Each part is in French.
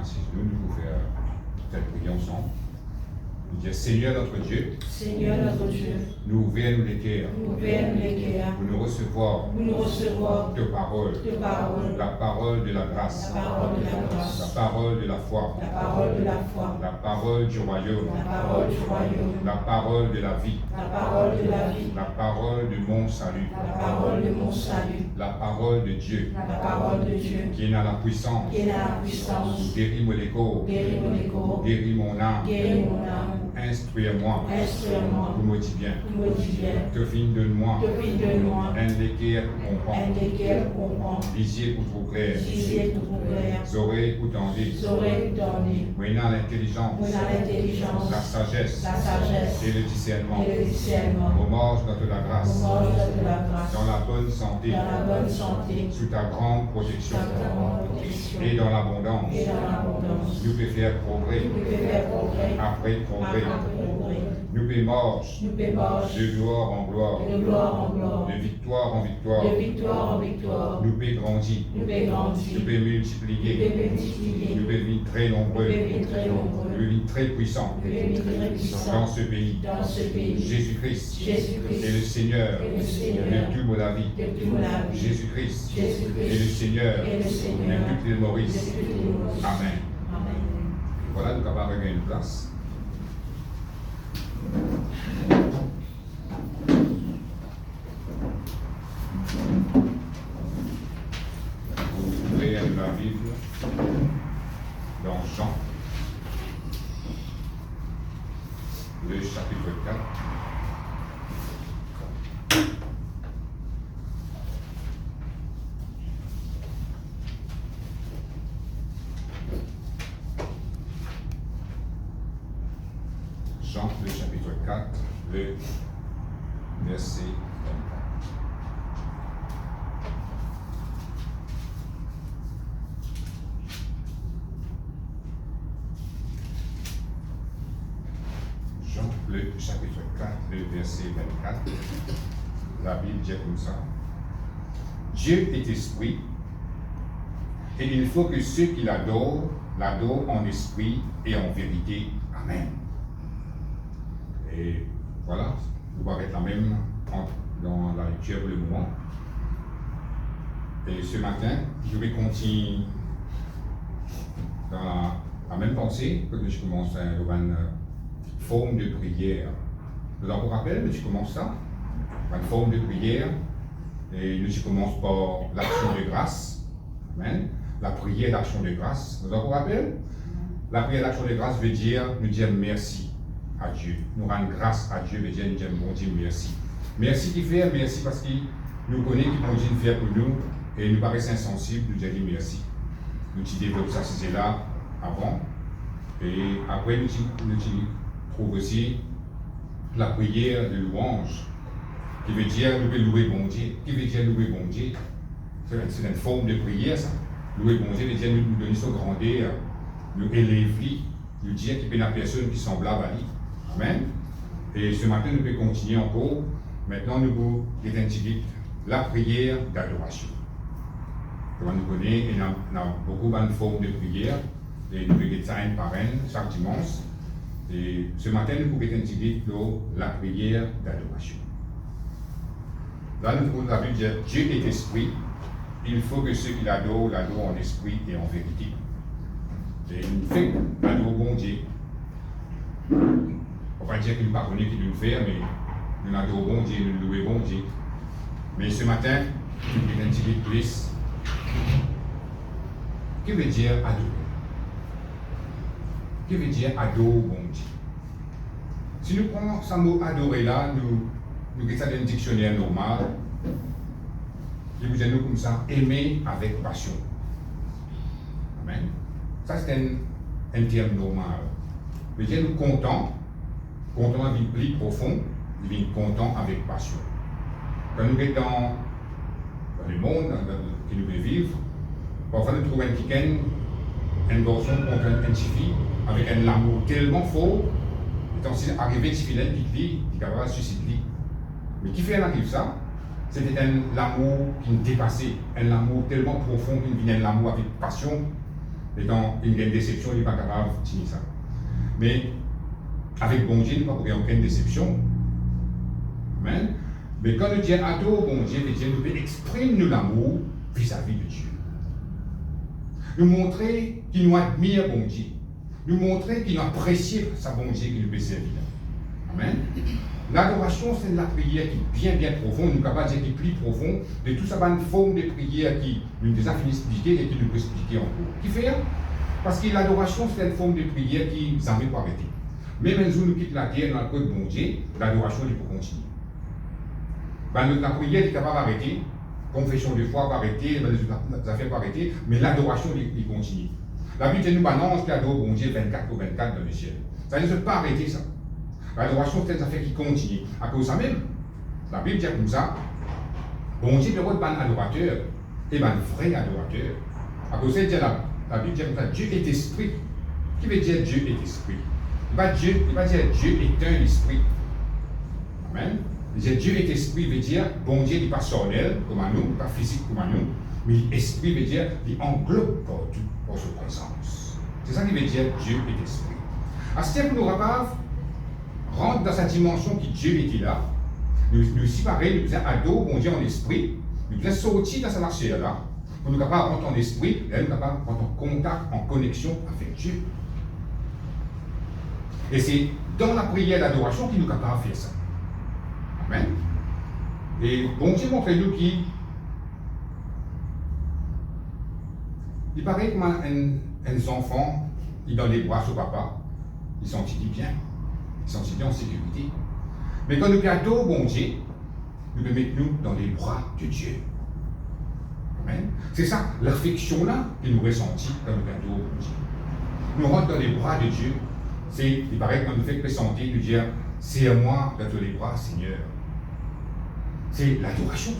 assis nous pouvons faire cette prière ensemble. Nous dire Seigneur notre Dieu, nous ouvrons les cœurs pour nous recevoir de parole, la parole de la grâce, la parole de la foi, la parole du royaume, la parole de la vie, la parole de mon salut, la parole de Dieu, qui est dans la puissance, guéris mon écho, guéris mon âme, instruis-moi, pour me dire bien, que fin de moi, un équerre pour comprendre, lisier pour trop clair, oreilles pour tendre, moyennant l'intelligence, la sagesse et le discernement, remarche notre la grâce, dans la bonne santé, sous ta grande protection, et dans l'abondance, nous pouvons faire progrès, après progrès, nous pouvons marcher de gloire en gloire, de victoire en victoire, nous pouvons grandir, nous pouvons multiplier, nous pouvons vivre très nombreux, nous pouvons vivre très puissants dans ce pays. Jésus-Christ est le Seigneur de tout la vie. Jésus-Christ est le Seigneur de toutes les Maurice. Amen. Voilà, nous sommes capables de gagner une place. Vous ouvrez la Bible dans Jean, le chapitre 4. Jean, le chapitre 4, le verset 24. Jean, le chapitre 4, le verset 24. La Bible dit comme ça. Dieu est esprit, et il faut que ceux qui l'adorent en esprit et en vérité. Amen. Et voilà, nous allons être la même dans la lecture pour le moment. Et ce matin, je vais continuer dans la même pensée que je commence une forme de prière. Nous vous rappelez, je commence ça, une forme de prière, et je commence par l'action de grâce. Amen. La prière d'action de grâce. Vous vous rappelez? La prière d'action de grâce veut dire nous dire merci à Dieu. Nous rendre grâce à Dieu, veut dire nous dire bon Dieu merci. Merci qui fait, merci parce qu'il nous connaît, qui bon Dieu fait pour nous, et nous paraissent insensibles, nous dire merci. Nous développons ça, c'est là avant. Et après, nous trouvons aussi la prière de louange, qui veut dire nous pouvons louer bon Dieu. Qui veut dire louer bon Dieu? C'est une forme de prière, ça. Louer bon Dieu veut dire nous donner son grandeur, nous élever, nous dire qu'il y a une personne qui est semblable à lui. Amen. Et ce matin, nous pouvons continuer encore. Maintenant, nous pouvons identifier la prière d'adoration. Comme nous connaissons, il y a beaucoup de formes de prière. Et nous pouvons ça une par une chaque dimanche. Et ce matin, nous pouvons identifier la prière d'adoration. Là, nous trouvons la Bible dire Dieu est esprit. Il faut que ceux qui l'adorent en esprit et en vérité. Et nous fait adorer bon Dieu. On va dire qu'il ne pardonne qu'il nous fait, mais nous adorons bon Dieu, nous louons bon Dieu. Mais ce matin, nous identifions plus. Que veut dire adorer? Que veut dire adorer bon Dieu? Si nous prenons ce mot adorer là, nous mettons ça dans un dictionnaire normal. Je vous dis nous comme ça, aimer avec passion. Amen. Ça c'est un terme normal. Je veux dire nous content à vie plus profond, nous sommes content avec passion. Quand nous sommes dans le monde que nous pouvons vivre, parfois nous trouvons un garçon contre une petite fille avec un amour tellement fort, étant arrivé à une fille qui est capable de susciter. Mais qui fait arrive ça? C'était un amour qui nous dépassait, un amour tellement profond qui venait un amour avec passion. Et quand il y a une déception, il n'est pas capable de finir ça. Mais avec bon Dieu, il n'y a pas aucune déception. Amen. Mais quand nous disons adore bon Dieu, nous pouvons exprimer nous l'amour vis-à-vis de Dieu. Nous montrer qu'il nous admire bon Dieu. Nous montrer qu'il nous apprécie sa bon Dieu qui nous peut servir. Amen. L'adoration, c'est la prière qui est bien profonde, nous capables de dire qui est plus profond de tout ça, une forme de prière qui nous déjà fini expliquer et qui nous peut expliquer encore. Qui fait? Parce que l'adoration, c'est une forme de prière qui nous n'en pas arrêter. Même un jour, nous quittons la terre dans le code bon Dieu, l'adoration, il peut continuer. La prière est capable d'arrêter, confession de foi va arrêter, les affaires vont arrêter, mais l'adoration, il continue. La Bible nous balance qui adore bon Dieu 24 pour 24 dans le ciel. Ça ne peut pas arrêter ça. L'adoration, c'est une affaire qui continue. À cause de ça même, la Bible dit comme ça, bon Dieu peut être un adorateur et un vrai adorateur. À cause de ça, la Bible dit comme ça, Dieu est esprit. Qui veut dire Dieu est esprit? Il va dire Dieu est un esprit. Amen. Dieu est esprit veut dire, bon Dieu n'est pas charnel comme à nous, pas physique comme à nous, mais esprit veut dire, il englobe partout pour sa présence. C'est ça qui veut dire Dieu est esprit. À ce temps, nous capables rentre dans sa dimension qui Dieu était là. Nous aussi pareil, nous faisons ado, bon Dieu en esprit, nous faisons sortir dans sa chair là, pour nous capables de rentrer en esprit, et nous capables de rentrer en contact, en connexion avec Dieu. Et c'est dans la prière d'adoration qu'il nous capable de faire ça. Amen. Et bon Dieu montre-nous il paraît comme un enfant, il est dans les bras de son papa, il s'en dit bien, il s'en dit en sécurité. Mais quand nous adorons bon Dieu, nous le mettons dans les bras de Dieu. Amen. C'est ça, l'affection là que nous ressentons quand nous adorons bon Dieu. Nous rentrons dans les bras de Dieu. Il paraît qu'on nous fait pressentir, nous dire, c'est à moi dans les bras, Seigneur. C'est l'adoration.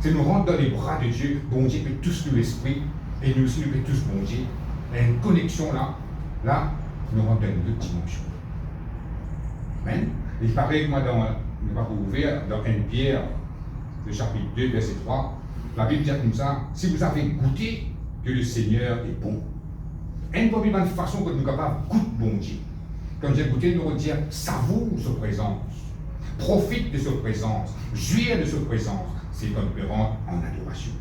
C'est nous rentrer dans les bras de Dieu. Bon Dieu peut tous nous l'esprit et nous aussi nous peut tous bon Dieu. Il y a une connexion là, nous rentrons dans une autre dimension. Amen. Il paraît que moi, nous va ouvrir dans 1 Pierre, le chapitre 2, verset 3, la Bible dit comme ça, si vous avez goûté que le Seigneur est bon. Une bonne façon que nous sommes capables de goûter bon Dieu. Comme j'ai goûté, nous dire savoure sa présence, profite de sa présence, jouir de sa présence. C'est quand nous pouvons rentrer en adoration.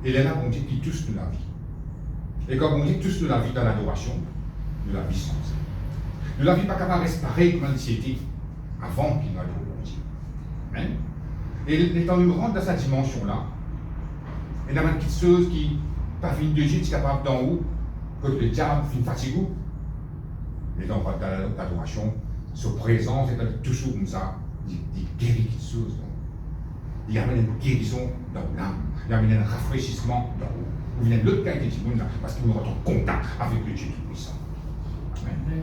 Et là, bon Dieu qui touche nous la vie. Et quand bon Dieu touche nous la vie dans l'adoration, nous la vie sans ça. Nous la vie pas capable de rester pareil comme l'anxiété avant qu'il nous adore bon Dieu. Amen. Et quand nous rentrons dans cette dimension-là, il y a une petite chose qui, pas fine de Dieu, qui est capable d'en haut, que le diable finit fatigué. Et donc, dans l'adoration, sa présence est toujours comme ça, il guérit quelque chose. Il amène une guérison dans l'âme, il amène un rafraîchissement dans l'eau. Ou il y a l'autre qualité du monde parce qu'il nous rentre en contact avec le Dieu Tout-Puissant. Amen.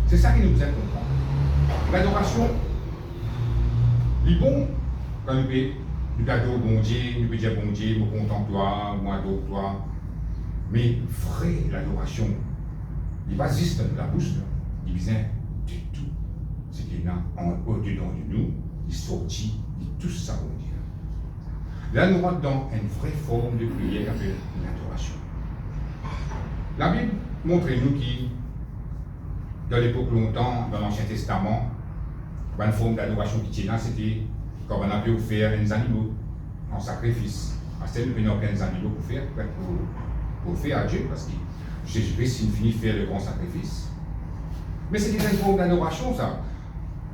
C'est ça qui nous aide à comprendre. L'adoration, il est bon quand nous adorons bon Dieu, nous pouvons dire bon Dieu, je me contemple toi, moi adore toi. Mais vrai, l'adoration, il ne va pas juste dans la bouche, il vient de tout. Ce qu'il y a au-dedans de nous, il sortit de tout ça bon Dieu. Là, nous rentrons dans une vraie forme de prière qui s'appelle l'adoration. La Bible montre-nous qu'il, dans l'époque longtemps, dans l'Ancien Testament, une forme d'adoration qui tient là, c'était quand on a pu offrir des animaux en sacrifice. Parce que nous n'avons pas des animaux pour faire à Dieu, parce que Jésus-Christ finit de faire le grand sacrifice. Mais c'était une forme d'adoration, ça.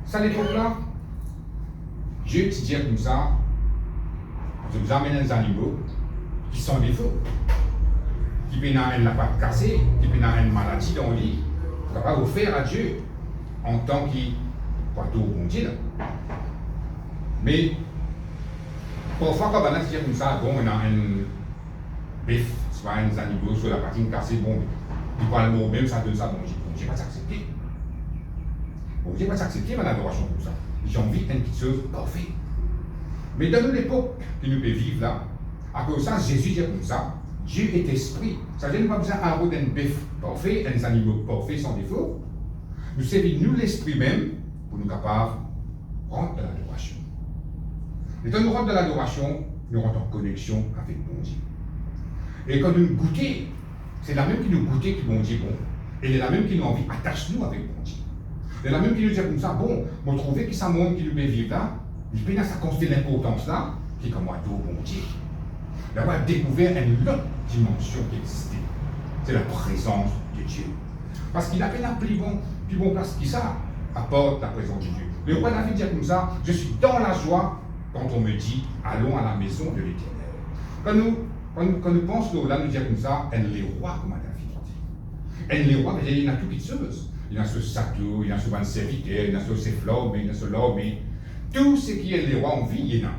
Ça, à l'époque-là, Dieu te dit comme ça, je vous amène des animaux qui sont des faux, qui peuvent avoir la patte cassée, qui peuvent avoir une maladie dans le lit. On ne va pas offrir à Dieu en tant qu'il pas tout bon Dieu. Mais parfois, quand on a dit comme ça, bon, on a un bœuf, soit un animal, soit la patine cassée, bon, il parle le mot même, ça donne ça, bon Dieu va s'accepter. Bon Dieu va s'accepter, mon adoration comme ça. J'ai envie d'une petite chose parfaite. Mais dans l'époque que nous pouvons vivre là, à cause de ça, Jésus dit comme ça, Dieu est esprit. Ça veut dire que nous n'avons pas besoin d'un bœuf parfait, des animaux parfaits sans défaut. Nous servons nous l'esprit même pour nous capables de rentrer dans l'adoration. Et quand nous rentrons dans l'adoration, nous rentrons en connexion avec bon Dieu. Et quand nous goûtons, c'est la même qui nous goûtait qui bon Dieu bon. Et c'est la même qui nous envie attache-nous avec bon Dieu. C'est la même qui nous dit comme ça, bon, on trouve que ça monde qui nous fait vivre là, il peut ça considérer l'importance là, qui est comme moi, bon Dieu. D'avoir découvert une autre dimension qui existait. C'est la présence de Dieu. Parce qu'il a fait la plus bon place qui ça apporte la présence de Dieu. Le roi David dit comme ça, je suis dans la joie quand on me dit, allons à la maison de l'Éternel. Quand nous pensons là, nous disons comme ça, elle les rois comme David. Elle les rois, mais il y en a tout qui se faisent. Il y a ce satou, il y a ce van serviteur, il y a ce flom, il y a ce lom, tout ce qui est les rois en vie, il y en a.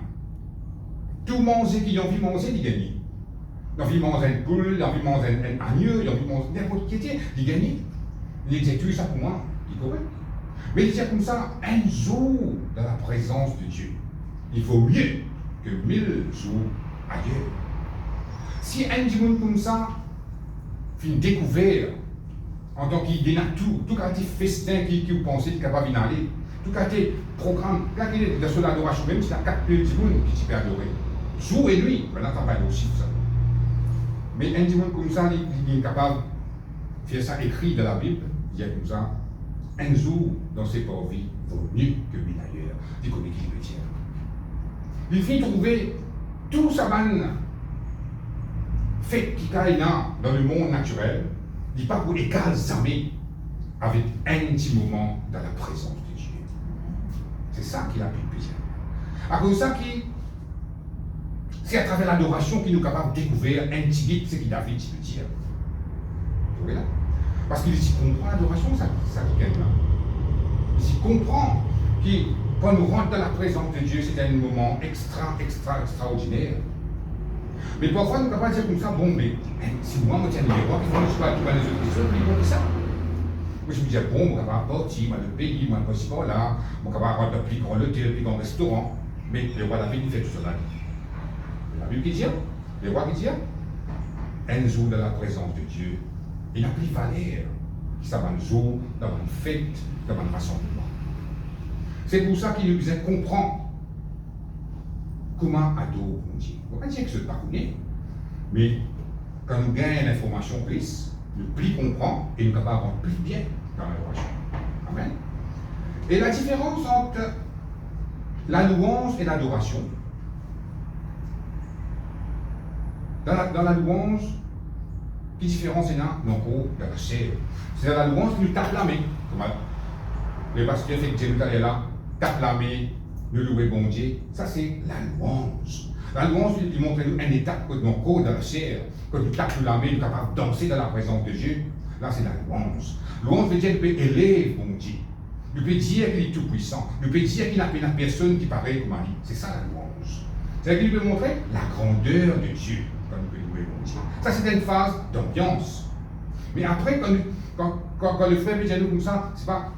Tout manger qui a envie de manger, il gagne. Il a envie de manger une poule, il a envie de manger un agneau, il a envie de manger n'importe qui, il gagne. Il dit tout ça pour moi, il pourrait. Mais il dit comme ça, un jour dans la présence de Dieu, il vaut mieux que 1000 jours ailleurs. Si un dimanche comme ça, finit découvert, en tant qu'il y a tout cas des festins qui vous pensez qu'il est capable d'aller, tout cas des programmes, là qu'il est de son adoration, même si il y a 4 petits monde qui s'y adorer. Jour et nuit, maintenant ça va aussi ça. Mais un dimanche comme ça, il est capable de faire ça écrit dans la Bible, il y a comme ça, un jour dans ses pauvres vies vaut mieux que 1000 ailleurs. Il connaît qui le tient. Il finit trouver tout ça fait qui est dans le monde naturel, il n'est pas pour égal jamais avec intimement dans la présence de Dieu. C'est ça qu'il a plus besoin. À cause de ça, c'est à travers l'adoration qu'il nous est capable de découvrir intimement ce qu'il a fait, il veut dire. Vous voyez là? Parce qu'il comprend l'adoration, ça qui gagne là. Il comprend que quand nous rentrons dans la présence de Dieu, c'est un moment extraordinaire. Mais parfois, nous sommes capables de dire comme ça, bon, mais si moi, je tiens les rois, qui font pas les autres qui font ça. Moi, je me dis, bon, je vais partir, moi, le pays, moi, je ne pas là, je vais avoir le plus grand hôtel, le plus grand restaurant. Mais le roi David, il fait tout cela. La Bible qui dit, le roi qui dit, un jour dans la présence de Dieu, il n'a plus valeur qui ça va un jour, dans une fête, dans un rassemblement. C'est pour ça qu'il nous disait comprendre comment adorer mon Dieu. On ne va pas dire que ce n'est pas connu, mais quand nous gagnons l'information plus, nous plus comprend et nous sommes capables de rendre plus bien dans l'adoration. Amen. Et la différence entre la louange et l'adoration, dans la louange, quelle différence il y a dans la chair? C'est dans la louange qui nous tape la main. Comme le pasteur fait que Dieu est là, tape la main, nous louer bon Dieu. Ça, c'est la louange. La louange, il montre une étape de nos corps dans la chair. Quand nous tapons la main, nous sommes capables de danser dans la présence de Dieu. Là, c'est la louange. Louange veut dire qu'il peut élever bon Dieu. Il peut dire qu'il est tout puissant. Il peut dire qu'il n'a pas personne qui paraît comme lui. C'est ça la louange. C'est-à-dire qu'il peut montrer la grandeur de Dieu quand nous pouvons louer bon Dieu. Ça, c'est une phase d'ambiance. Mais après, quand le frère peut dire nous comme ça, c'est pas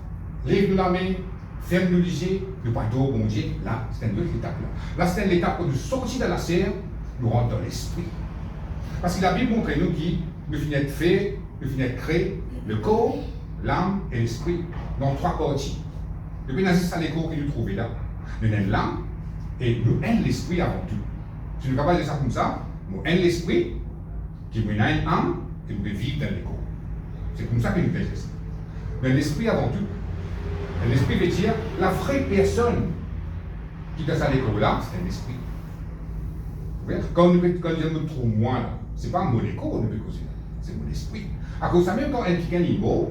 lève-nous la main, ferme-nous les yeux, nous partons bon Dieu. Là, c'est une autre étape. Là, c'est l'étape où nous sortons de la serre, nous rentrons dans l'esprit. Parce que la Bible montre nous qui nous finissons de faire, nous finissons de créer le corps, l'âme et l'esprit dans 3 parties. Depuis nous avons les corps que nous trouvons là. Nous avons l'âme et nous avons l'esprit avant tout. Si nous sommes capables de dire ça comme ça, nous avons l'esprit qui nous a une âme et nous pouvons vivre dans les corps. C'est comme ça que nous faisons ça. Mais l'esprit avant tout. Et l'esprit veut dire la vraie personne qui est dans cette école-là, c'est un esprit. Quand nous trouvons moi, ce n'est pas mon école, c'est mon esprit. À cause de ça, même quand quelqu'un est mort,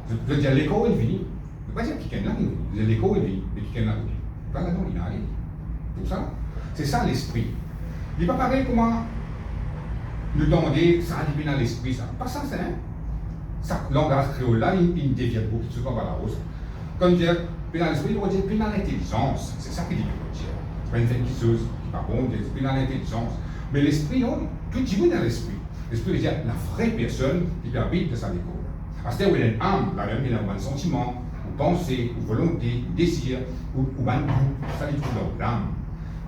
je veux dire l'école est finie. Je ne veux pas dire quelqu'un là, je veux dire l'école est finie, mais quelqu'un là, pas là-dedans, il est allé. Tout ça, c'est ça l'esprit. Il n'est pas pareil comment nous demander ça arrive dans l'esprit, ça. Pas ça, c'est un. Ça, langage créole là, il devient beaucoup, ce qu'on va la rose. Quand il dit dans l'esprit, il va dire dans l'intelligence. C'est ça qu'il dit. C'est pas une quelque chose qui n'est pas bon, c'est dans l'intelligence. Mais l'esprit, non, tout est dans l'esprit. L'esprit veut dire la vraie personne qui habite dans sa école. À ce moment où il y a une âme, là même il y a un sentiment, ou pensée, ou volonté, ou désir, ou un goût, ça il trouve dans l'âme.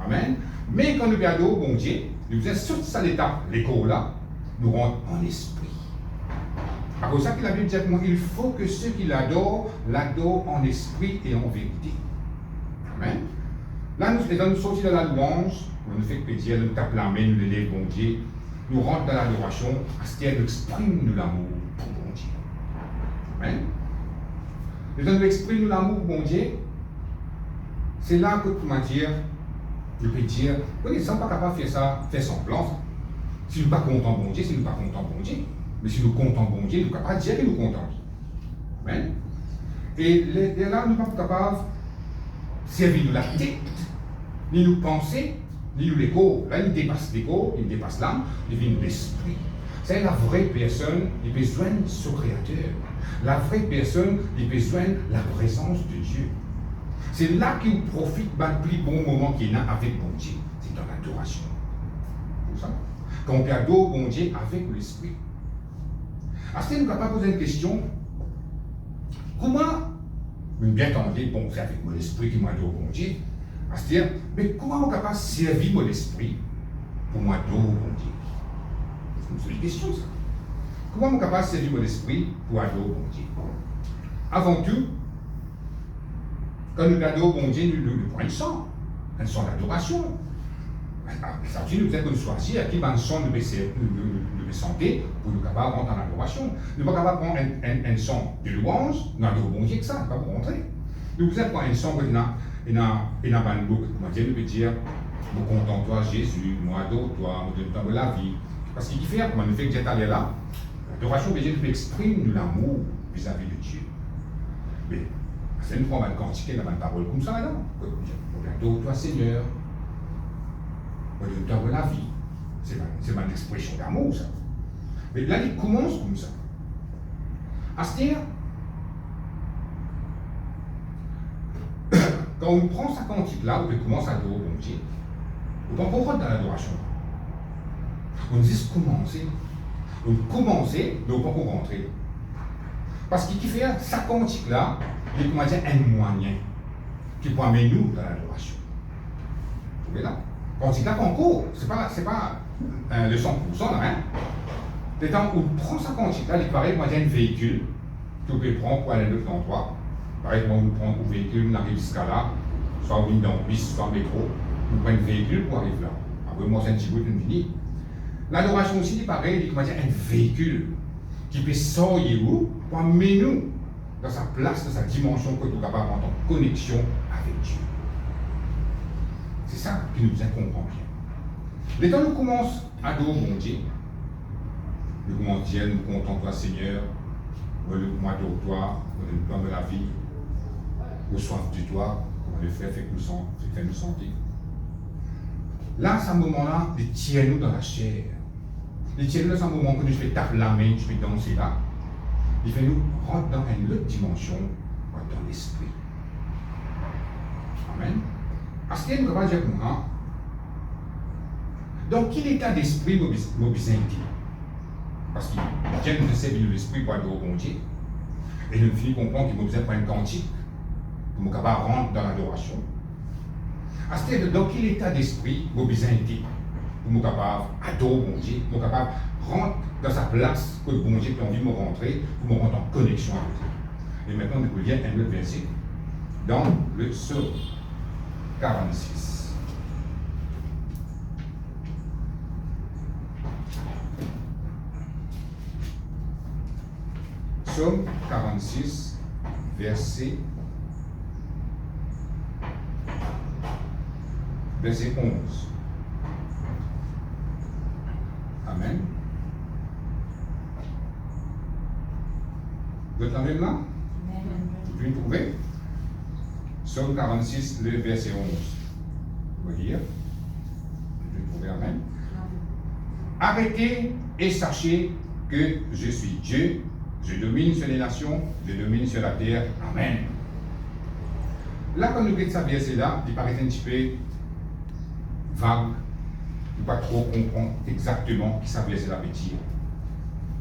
Amen. Mais quand nous regardons bon Dieu, nous faisons sur cette étape, l'école là, nous rentrons en esprit. À cause de ça que la Bible dit qu'il faut que ceux qui l'adorent en esprit et en vérité. Amen. Là, nous sommes sortis de la louange, nous fait que Dieu nous tape la main, nous l'élève, bon Dieu, nous rentre dans l'adoration, parce qu'elle nous exprime nous l'amour pour bon Dieu. Amen. Et quand nous exprime nous l'amour pour bon Dieu, c'est là que tout matière, je peux dire, oui, ils ne sont pas capables de faire ça, faire semblant. Si nous ne sommes pas contents bon Dieu, si nous ne sommes pas contents bon Dieu. Mais si nous comptons bon Dieu, nous ne sommes pas dire que nous comptons. Amen. Et là, nous ne sommes pas capables de servir de la tête, ni nous penser, ni nous l'écho. Là, il dépasse l'écho, il dépasse l'âme, il vient de l'esprit. C'est la vraie personne, il a besoin de son créateur. La vraie personne, il a besoin de la présence de Dieu. C'est là qu'il profite du plus bon moment qu'il y a avec bon Dieu. C'est dans l'adoration. C'est ça. Quand on peut adorer bon Dieu avec l'esprit. Est-ce que nous sommes capables de poser une question? Comment, bien entendu, bon, c'est avec mon esprit qui m'adore bon Dieu. C'est-à-dire, mais comment on est capable de servir mon esprit pour m'adorer bon Dieu? C'est une question, ça. Comment on est capable de servir mon esprit pour adorer bon Dieu? Avant tout, quand nous adorons bon Dieu, nous prenons un son d'adoration. Ça veut dire que nous choisir à qui va un son de santé pour nous capables de rentrer en adoration. Nous ne sommes pas capables de prendre un son de louange, nous adorons bon Dieu que ça, pas pour rentrer. Nous vous êtes prendre un son que nous avons un bouc. Dieu nous peut dire, nous comptons toi Jésus, nous adorons toi, nous donnons toi la vie. Parce qu'il fait, comme nous fait que Dieu est allé là, l'adoration de Dieu nous exprime l'amour vis-à-vis de Dieu. Mais c'est une forme de cantique, dans une parole comme ça, là. Adore toi Seigneur. Dans la vie. C'est ma expression d'amour, ça. Mais là, il commence comme ça. C'est-à-dire, quand on prend sa cantique-là, on commence à adorer bon Dieu, on ne peut pas rentrer dans l'adoration. On dit commencer. On commencer, mais on ne peut pas rentrer. Parce qu'il fait sa cantique-là, il est, comment dire, un moyen qui peut amener nous dans l'adoration. Vous voyez là? Quand il tape en cours, c'est pas le 100%, là, hein. Dès temps où on prend sa quantité, là, il paraît qu'il y a un véhicule que vous pouvez prendre pour aller à un autre endroit. Pareil, quand vous prenez un véhicule, vous arrivez jusqu'à là, soit vous venez dans le bus, soit en métro, vous prenez un véhicule pour arriver là. Après, moi, c'est un petit bout d'une fini. L'adoration aussi, il paraît, il y a un véhicule qui peut sortir vous pour amener nous dans sa place, dans sa dimension, que nous sommes capables d'entrer en connexion avec Dieu. C'est ça qui nous comprend bien. Dès que nous commençons à adorer mon Dieu, nous commençons à dire, nous comptons toi Seigneur, nous adorons toi, nous nous plan de la vie, nous soif de toi, comme le frère fait que nous sentir. Là, à ce moment-là, il tient nous dans la chair. Il tient nous dans ce moment que nous faisons taper la main, je vais danser là. Il fait nous rentrer dans une autre dimension, dans l'esprit. Amen. Parce qu'il y a une grande dire moi, dans quel état d'esprit nous besoin de? Parce qu'il Dieu nous essaie de l'esprit pour adorer bon Dieu. Et nous finissons comprendre qu'il nous besoin de prendre une cantique pour nous capables de rentrer dans l'adoration. C'est-à-dire dans quel état d'esprit nous besoin de pour nous capables d'adorer bon Dieu, pour nous capables de rentrer dans sa place que le bon Dieu a envie de me rentrer, pour me rentrer en connexion avec lui. Et maintenant, nous lire un autre verset dans le psaume 46. Psaume 46, verset 11. Amen. Vous êtes la même là? Vous pouvez trouver? Psaume 46, le verset 11. Vous voyez? Vous pouvez trouver. Amen. Arrêtez et sachez que je suis Dieu. Je domine sur les nations, je domine sur la terre. Amen. Là, quand nous regardons ça verset-là, il paraît un petit peu vague. Il ne pas trop comprendre exactement ce que ça verset-là veut dire.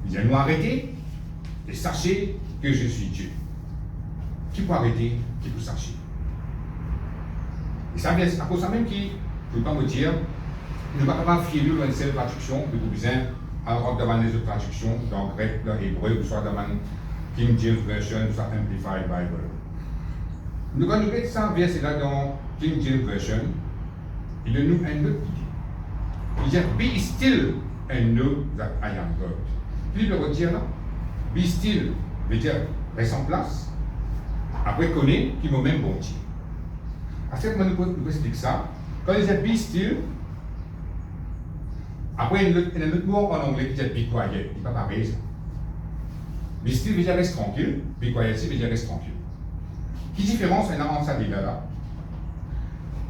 Il dit, nous arrêtez et sachez que je suis Dieu. Qui peut arrêter, qui peut sacher. Et ça vient à cause de ça même qui, je ne peux pas me dire, nous ne sommes pas capables de fier dans une seule traduction, de vous besoin alors dans les autres traductions, dans le grec, dans l'hébreu, ou soit dans la King James Version, ou soit Amplified Bible. Nous, quand nous regardons ça, verset là dans King James Version, il donne nous une autre idée. Il dit be still and know that I am God. Philippe le retire là. Be still veut dire reste en place. Après connaît qui m'a même bon Dieu. À ce moment nous explique ça. Quand il dit be still, après il y a un autre mot en anglais qui dit be quiet. Il n'est pas pareil ça. Be still veut dire reste tranquille. Be quiet veut dire reste tranquille. Qui différence maintenant entre ça et là?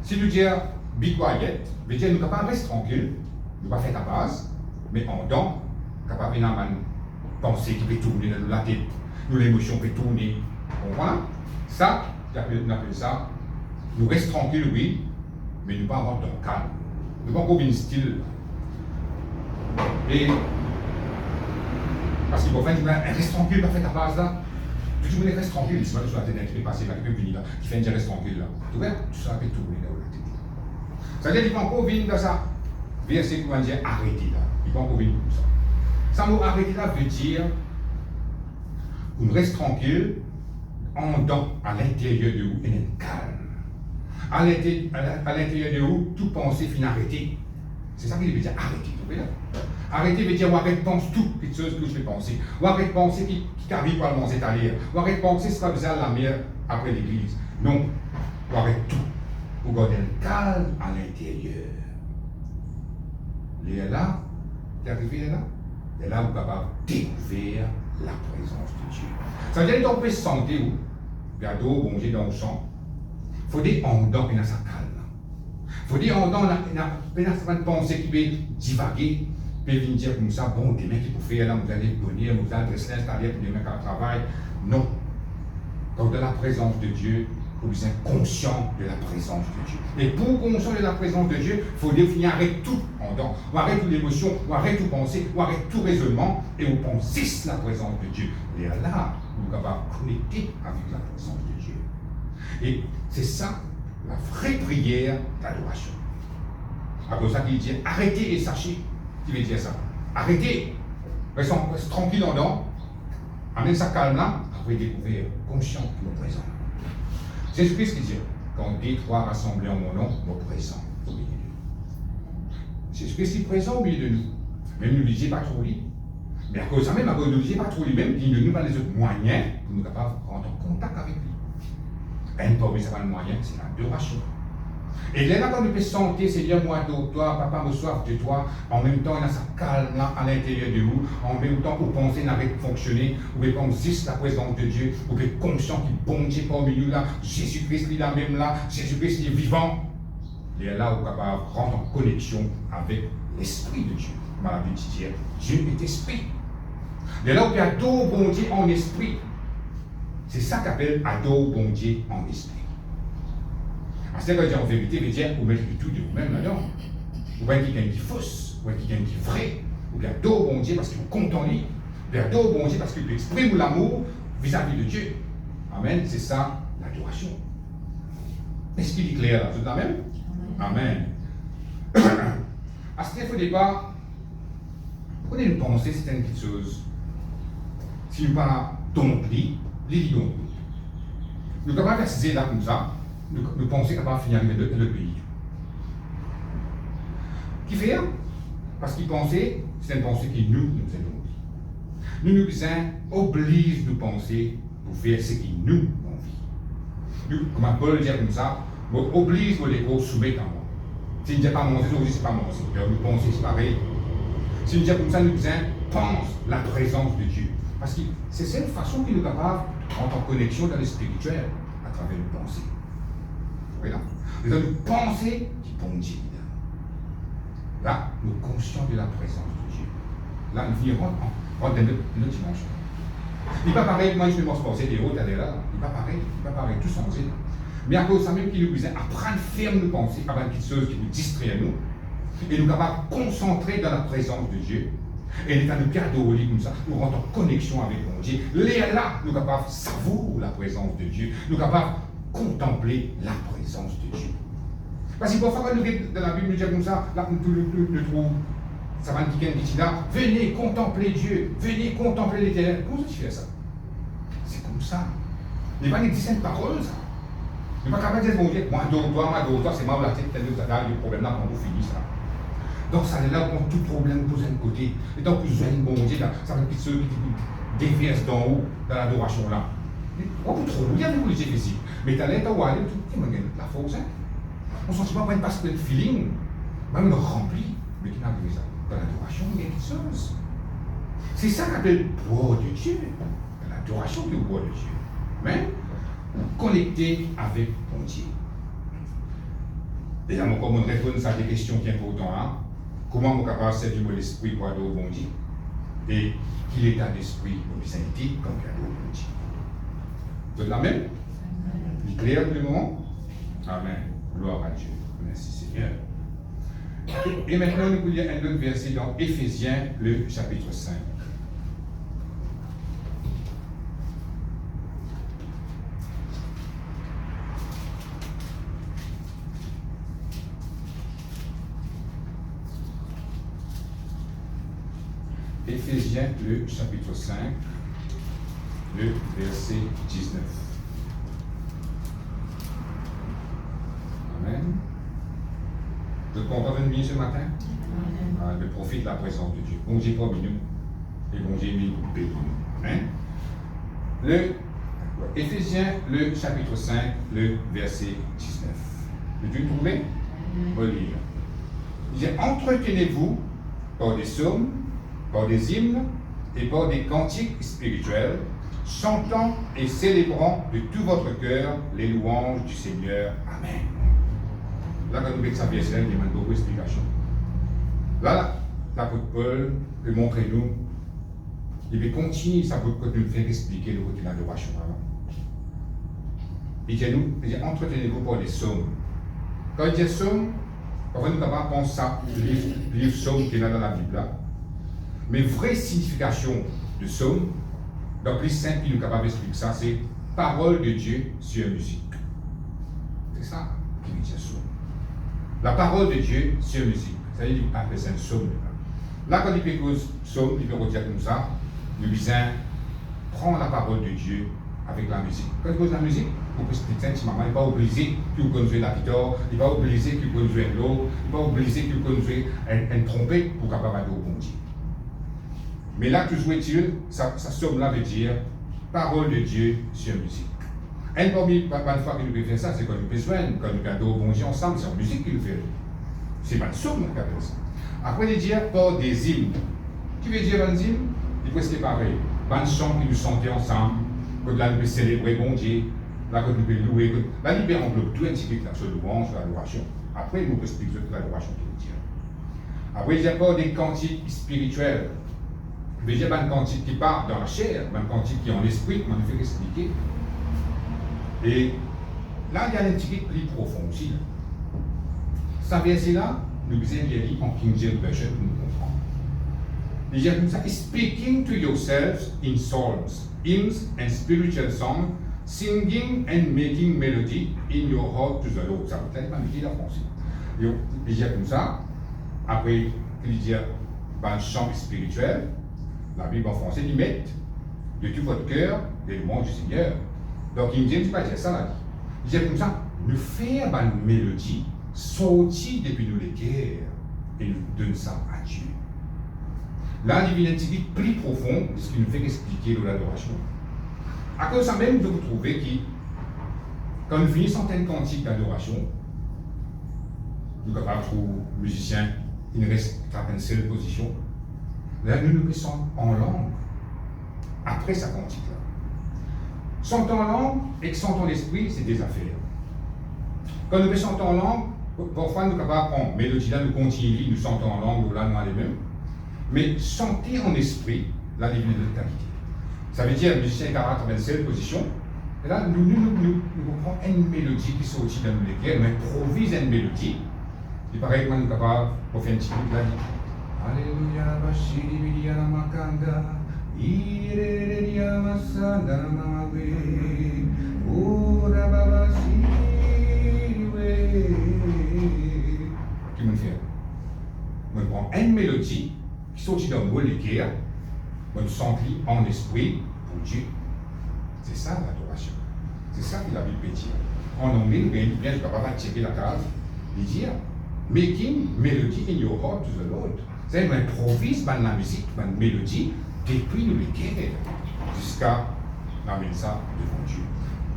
Si nous disons be quiet, veut dire nous ne sommes pas rester tranquille, nous ne pas faire ta base, mais en dedans, nous sommes capable de penser qui peut tourner dans la tête, nous l'émotion peut tourner. Vous comprenez? Ça, on appelle ça, nous restons tranquilles, oui, mais nous ne pas avoir dans le calme. Nous ne pas avoir un style. Et parce qu'il faut faire, reste tranquille, pas faire ta base là. Tu me dis, reste tranquille, c'est pas sur la tête qui peut passer là, qui peut venir là, qui fait un reste tranquille là. Tu vois, tu seras peut tourner là où la tête. Ça veut dire qu'il faut encore venir dans ça. Verset qui va dire arrêtez là. Il faut encore venir comme ça. Ça mot arrêter là veut dire qu'on reste tranquille, en dedans, à l'intérieur de vous, et un calme. À l'intérieur de vous, toute pensée finit arrêtée. C'est ça qu'il veut dire arrêter. Vous voyez là? Arrêter veut dire, ou arrête de penser tout, quelque chose que je vais penser. Ou arrête de penser qui arrive par le manger à l'air. Ou arrête de penser ce que besoin de la mer après l'église. Non, ou arrête tout. Pour garder le calme à l'intérieur. Il est là, il est arrivé là. Et là, vous êtes capable de découvrir la présence de Dieu. Ça veut dire qu'on peut se sentir où? Gado, bon Dieu dans le champ. Il faut dire en dedans, il y a sa calme. Il faut dire en dedans, il y a certaines pensées qui peuvent divaguer. Puis venir dire comme ça, bon, demain qui pour faire là, vous allez venir, vous allez s'installer pour demain qu'à travail. Non. Quand dans la présence de Dieu, vous êtes conscient de la présence de Dieu. Et pour conscient de la présence de Dieu, il faut définir arrête tout en dedans. On arrête toute émotion, on arrête tout penser, on arrête tout raisonnement et on pense la présence de Dieu. Et là, nous allons connecter avec la présence de Dieu. Et c'est ça, la vraie prière d'adoration. C'est pour ça qu'il dit arrêtez et sachez. Qui veut dire ça? Arrêtez, restez tranquille en dedans, amène sa calme là, après découvrir conscient de mon présent. C'est Jésus-Christ qui dit, quand deux, trois rassemblés en mon nom, mon présent au milieu de nous. Jésus-Christ est présent au milieu de nous. Même ne l'oubliez pas trop lui. Mais à cause de ça même, à cause de l'oubliez pas trop lui-même, il ne nous pas les autres moyens pour nous capables de rentrer en contact avec lui. Un pauvre, ça va le moyen, c'est l'adoration. Et là, quand nous peut sentir, Seigneur, moi, toi, papa, me soif de toi, en même temps, il y a sa calme là, à l'intérieur de vous, en même temps, vous pensez n'arrête de fonctionner, vous pouvez penser juste la présence de Dieu, vous pouvez être conscient qu'il bon Dieu parmi nous là, Jésus-Christ, il est là même là, Jésus-Christ, il est vivant. Et là, vous êtes capable de rentrer en connexion avec l'Esprit de Dieu. Comme la Bible dit, Dieu est esprit. Et là, vous pouvez adorer bon Dieu en esprit. C'est ça qu'appelle adorer bon Dieu en esprit. C'est que dire en vérité, veut dire vous mettez tout de vous-même là-dedans. Vous voyez quelqu'un qui est fausse, vous voyez quelqu'un qui est vrai, ou bien adore bon Dieu parce qu'il vous compte en lui, ou bien adore bon Dieu parce qu'il exprime l'amour vis-à-vis de Dieu. Amen, c'est ça l'adoration. Est-ce qu'il est clair là? Tout la même? Amen. À ce qu'il faut départ, prenez une pensée, c'est une petite chose. Si nous parlons donc lui, les donc nous ne pouvons pas faire là comme ça. Nous pensons qu'on va finir avec le pays. Qui fait? Parce qu'il pensait, c'est une pensée qui nous aidons. Nous oblige de penser pour faire ce qui nous envie. Nous, comme Paul dit comme ça, nous oblige de les soumettre à moi. Si nous ne disons pas manger, nous c'est pas manger. Nous pensons c'est pareil. Si nous disons comme ça, nous pense la présence de Dieu. Parce que c'est cette façon qui nous est capable d'entrer en connexion dans le spirituel à travers nos pensées. Voilà. Nous avons une pensée qui bon Dieu. Là, nous sommes conscients de la présence de Dieu. Là, nous venons dans notre dimension. Il n'est pas pareil, moi je vais m'en penser des autres, elle est là. Il n'est pas pareil, tout changé. Mais à cause de ça même qui nous disait, apprendre ferme nos pensées, avoir une petite chose qui nous distrait à nous, et nous sommes capables de concentrer dans la présence de Dieu. Et nous nous gardons comme ça, nous rentrons en connexion avec mon Dieu. Là, nous sommes capables de savourer la présence de Dieu. Nous sommes capables contempler la présence de Dieu. Parce que parfois, quand nous dans la Bible, nous disons comme ça, là, nous trouvons, ça va indiquer un petit là, venez contempler Dieu, venez contempler l'Éternel. Comment tu fais ça? C'est comme ça. Il n'y a pas des dizaines de paroles, ça. Il n'y a pas capable de dire, bon Dieu, moi, adore-toi, c'est moi la tête, il y a le problème là quand vous finissez ça. Donc ça est là pour tout problème posé de côté. Et donc plus un bon Dieu, ça va être ceux qui déviennent d'en haut dans l'adoration là. On peut trop bien avec les physiques. Mais tu as l'air d'avoir tout la force. On ne sent pas une passe de feeling, même rempli, mais qui n'a pas ça. Dans l'adoration, il y a quelque chose. C'est ça qu'on appelle le pouvoir de Dieu. L'adoration du pouvoir de Dieu. Mais connecté avec mon Dieu. Et là, comme on répond à des questions qui sont importantes, hein? Comment on est capable de servir l'esprit pour adorer mon Dieu? Et quel état d'esprit pour les invités comme adorer mon Dieu? Vous êtes la même? Il est clair pour le moment? Amen. Gloire à Dieu. Merci Seigneur. Et maintenant, nous voulons lire un autre verset dans Éphésiens, le chapitre 5. Éphésiens, le chapitre 5, le verset 19. Amen. Vous êtes content de venir ce matin? Amen. Je profite de la présence de Dieu. Bon Dieu parmi nous, et bon Dieu mis pour bénir nous. Amen. Le Éphésiens, le chapitre 5, le verset 19. Veux-tu le trouver? On va lire. Il dit, entretenez-vous par des psaumes, par des hymnes et par des cantiques spirituels, chantant et célébrant de tout votre cœur les louanges du Seigneur. Amen. Là, quand nous mettons ça bien, il y a beaucoup d'explications. Là, l'apôtre Paul veut montrer nous, il veut continuer sa boucle de nous faire expliquer le côté de l'adoration. Il dit nous, entretenez-vous par des psaumes. Quand il dit psaume, on va nous penser ça, le livre psaume qui est là dans la Bible. Là. Mais vraie signification de psaume, dans plus simple qui nous est capable d'expliquer ça, c'est parole de Dieu sur musique. C'est ça qui veut dire psaume. La parole de Dieu sur musique. Ça veut dire qu'il appelle ça un psaume. Là, quand il fait cause psaume, il peut redire comme ça, le bizarre prend la parole de Dieu avec la musique. Quand il cause la musique, on peut expliquer intimement, il n'est pas obligé que vous connaissez la guitare, il n'est pas obligé que vous connaissez l'eau, il n'est pas obligé que vous connaissez une trompette pour capable aller au bon Dieu. Mais là, toujours est-il, ça somme-là veut dire parole de Dieu sur musique. Et parmi la fois que nous pouvons faire ça, c'est quand nous besoin, quand nous gardons au bon Dieu ensemble, c'est en musique qu'il nous fait. C'est pas une somme qu'on appelle ça. Après, il dit par des hymnes. Qui veut dire un hymne? Il peut se pareil. Une chant que nous chantons ensemble, que là nous pouvons célébrer bon Dieu, là que nous pouvons louer. Là, il englobe tout un petit peu sur la louange, sur l'adoration. Après, nous pouvons expliquer l'adoration qu'il veut dire. Après, il dit par des cantiques spirituels. Il y a un cantique qui part dans la chair, un cantique qui est en l'esprit, comme on nous fait expliquer. Et là, il y a un petit peu plus profond aussi. Ça verset-là, nous devons lire en King James Version pour nous comprendre. Il y a comme ça, speaking to yourselves in psalms, hymns and spiritual songs, singing and making melody in your heart to the Lord. Ça peut être pas dit la français. Il y a comme ça, après, il y a un chant spirituel. La Bible en français, ils mettent de tout votre cœur les louanges du Seigneur. Donc, il me dit, je ne pas dire ça là. Il dit comme ça, nous faire une mélodie sortie depuis nous les cœurs et nous donne ça à Dieu. Là, il y a une activité plus profonde de ce qui nous fait expliquer l'adoration. À cause de ça même, vous trouvez que quand nous finissons certaines cantiques d'adoration, nous sommes capables de trouver musiciens, il ne reste qu'à une seule position. Là, nous nous passons en langue après sa cantique-là. Chanter en langue et chanter en esprit, c'est des affaires. Quand nous chantons en langue, parfois nous sommes capables de prendre mélodie, là nous continuons, nous chantons en langue, ou là nous allons les mêmes. Mais chanter en esprit, là, il y a une qualité. Ça veut dire que le musicien est capable de faire une position. Et là, nous prenons une mélodie qui sortit dans nos guerres, nous improvisons une mélodie. Et pareil, nous sommes capables de faire un petit peu là. Alléluia, Bashiri, Vidiana, Makanda, Irelia, Masanda, Mamawe, Ura, Babasi, qui me fait? Je prends une mélodie qui sortit dans nos guerres, je chante en esprit pour Dieu. C'est ça l'adoration. C'est ça que la Bible peut dire. En anglais, nous bien, je ne suis pas capable de tirer la case, et dire making melody in your heart to the Lord. C'est nous improvise la musique, la mélodie, depuis nous les guerres, jusqu'à amener ça devant Dieu.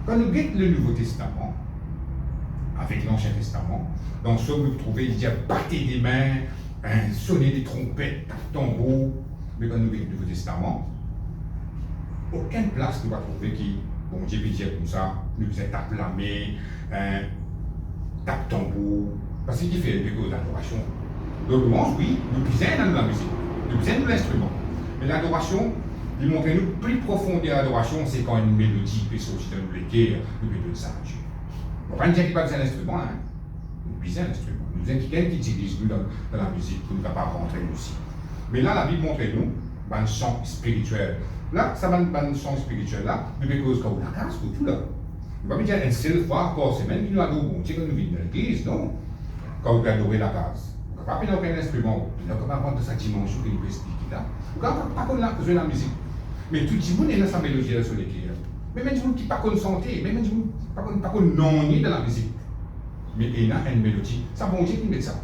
Quand nous guettons le Nouveau Testament, avec l'Ancien Testament, dans ce que vous trouvez, il y a battre des mains, sonner des trompettes, tambours, mais quand nous guettons le Nouveau Testament, aucune place ne va trouver qui, bon Dieu peut dire comme ça, nous faisons tape la main, tape tambour, parce qu'il fait des causes d'adoration. Le louange, oui, nous puisons dans la musique, nous puisons dans l'instrument. Mais l'adoration, il montre nous plus profond de l'adoration, c'est quand une mélodie peut sortir dans le cœur, nous peut ça à Dieu. On ne va pas dire qu'il n'y a pas besoin d'instrument, hein. Nous puisons l'instrument. Nous avons quelqu'un qui utilise nous dans la musique pour ne pas rentrer aussi. Mais là, la Bible montre nous un chant spirituel. Là, ça va un chant spirituel là, nous cause comme la casse pour tout là. On va pas dire une seule fois par semaine, nous adorons bon Dieu quand nous venons de l'église, non. Quand vous adorez la case. On ne va pas prendre aucun instrument, on ne va pas prendre sa dimension qu'il nous explique là. On ne va pas connaître la musique. Mais tout le monde est dans sa mélodie sur les cœurs. Même les gens qui ne sont pas santé, même les gens qui ne sont pas non dans la musique. Mais il y a une mélodie. Ça, bon Dieu qui met ça.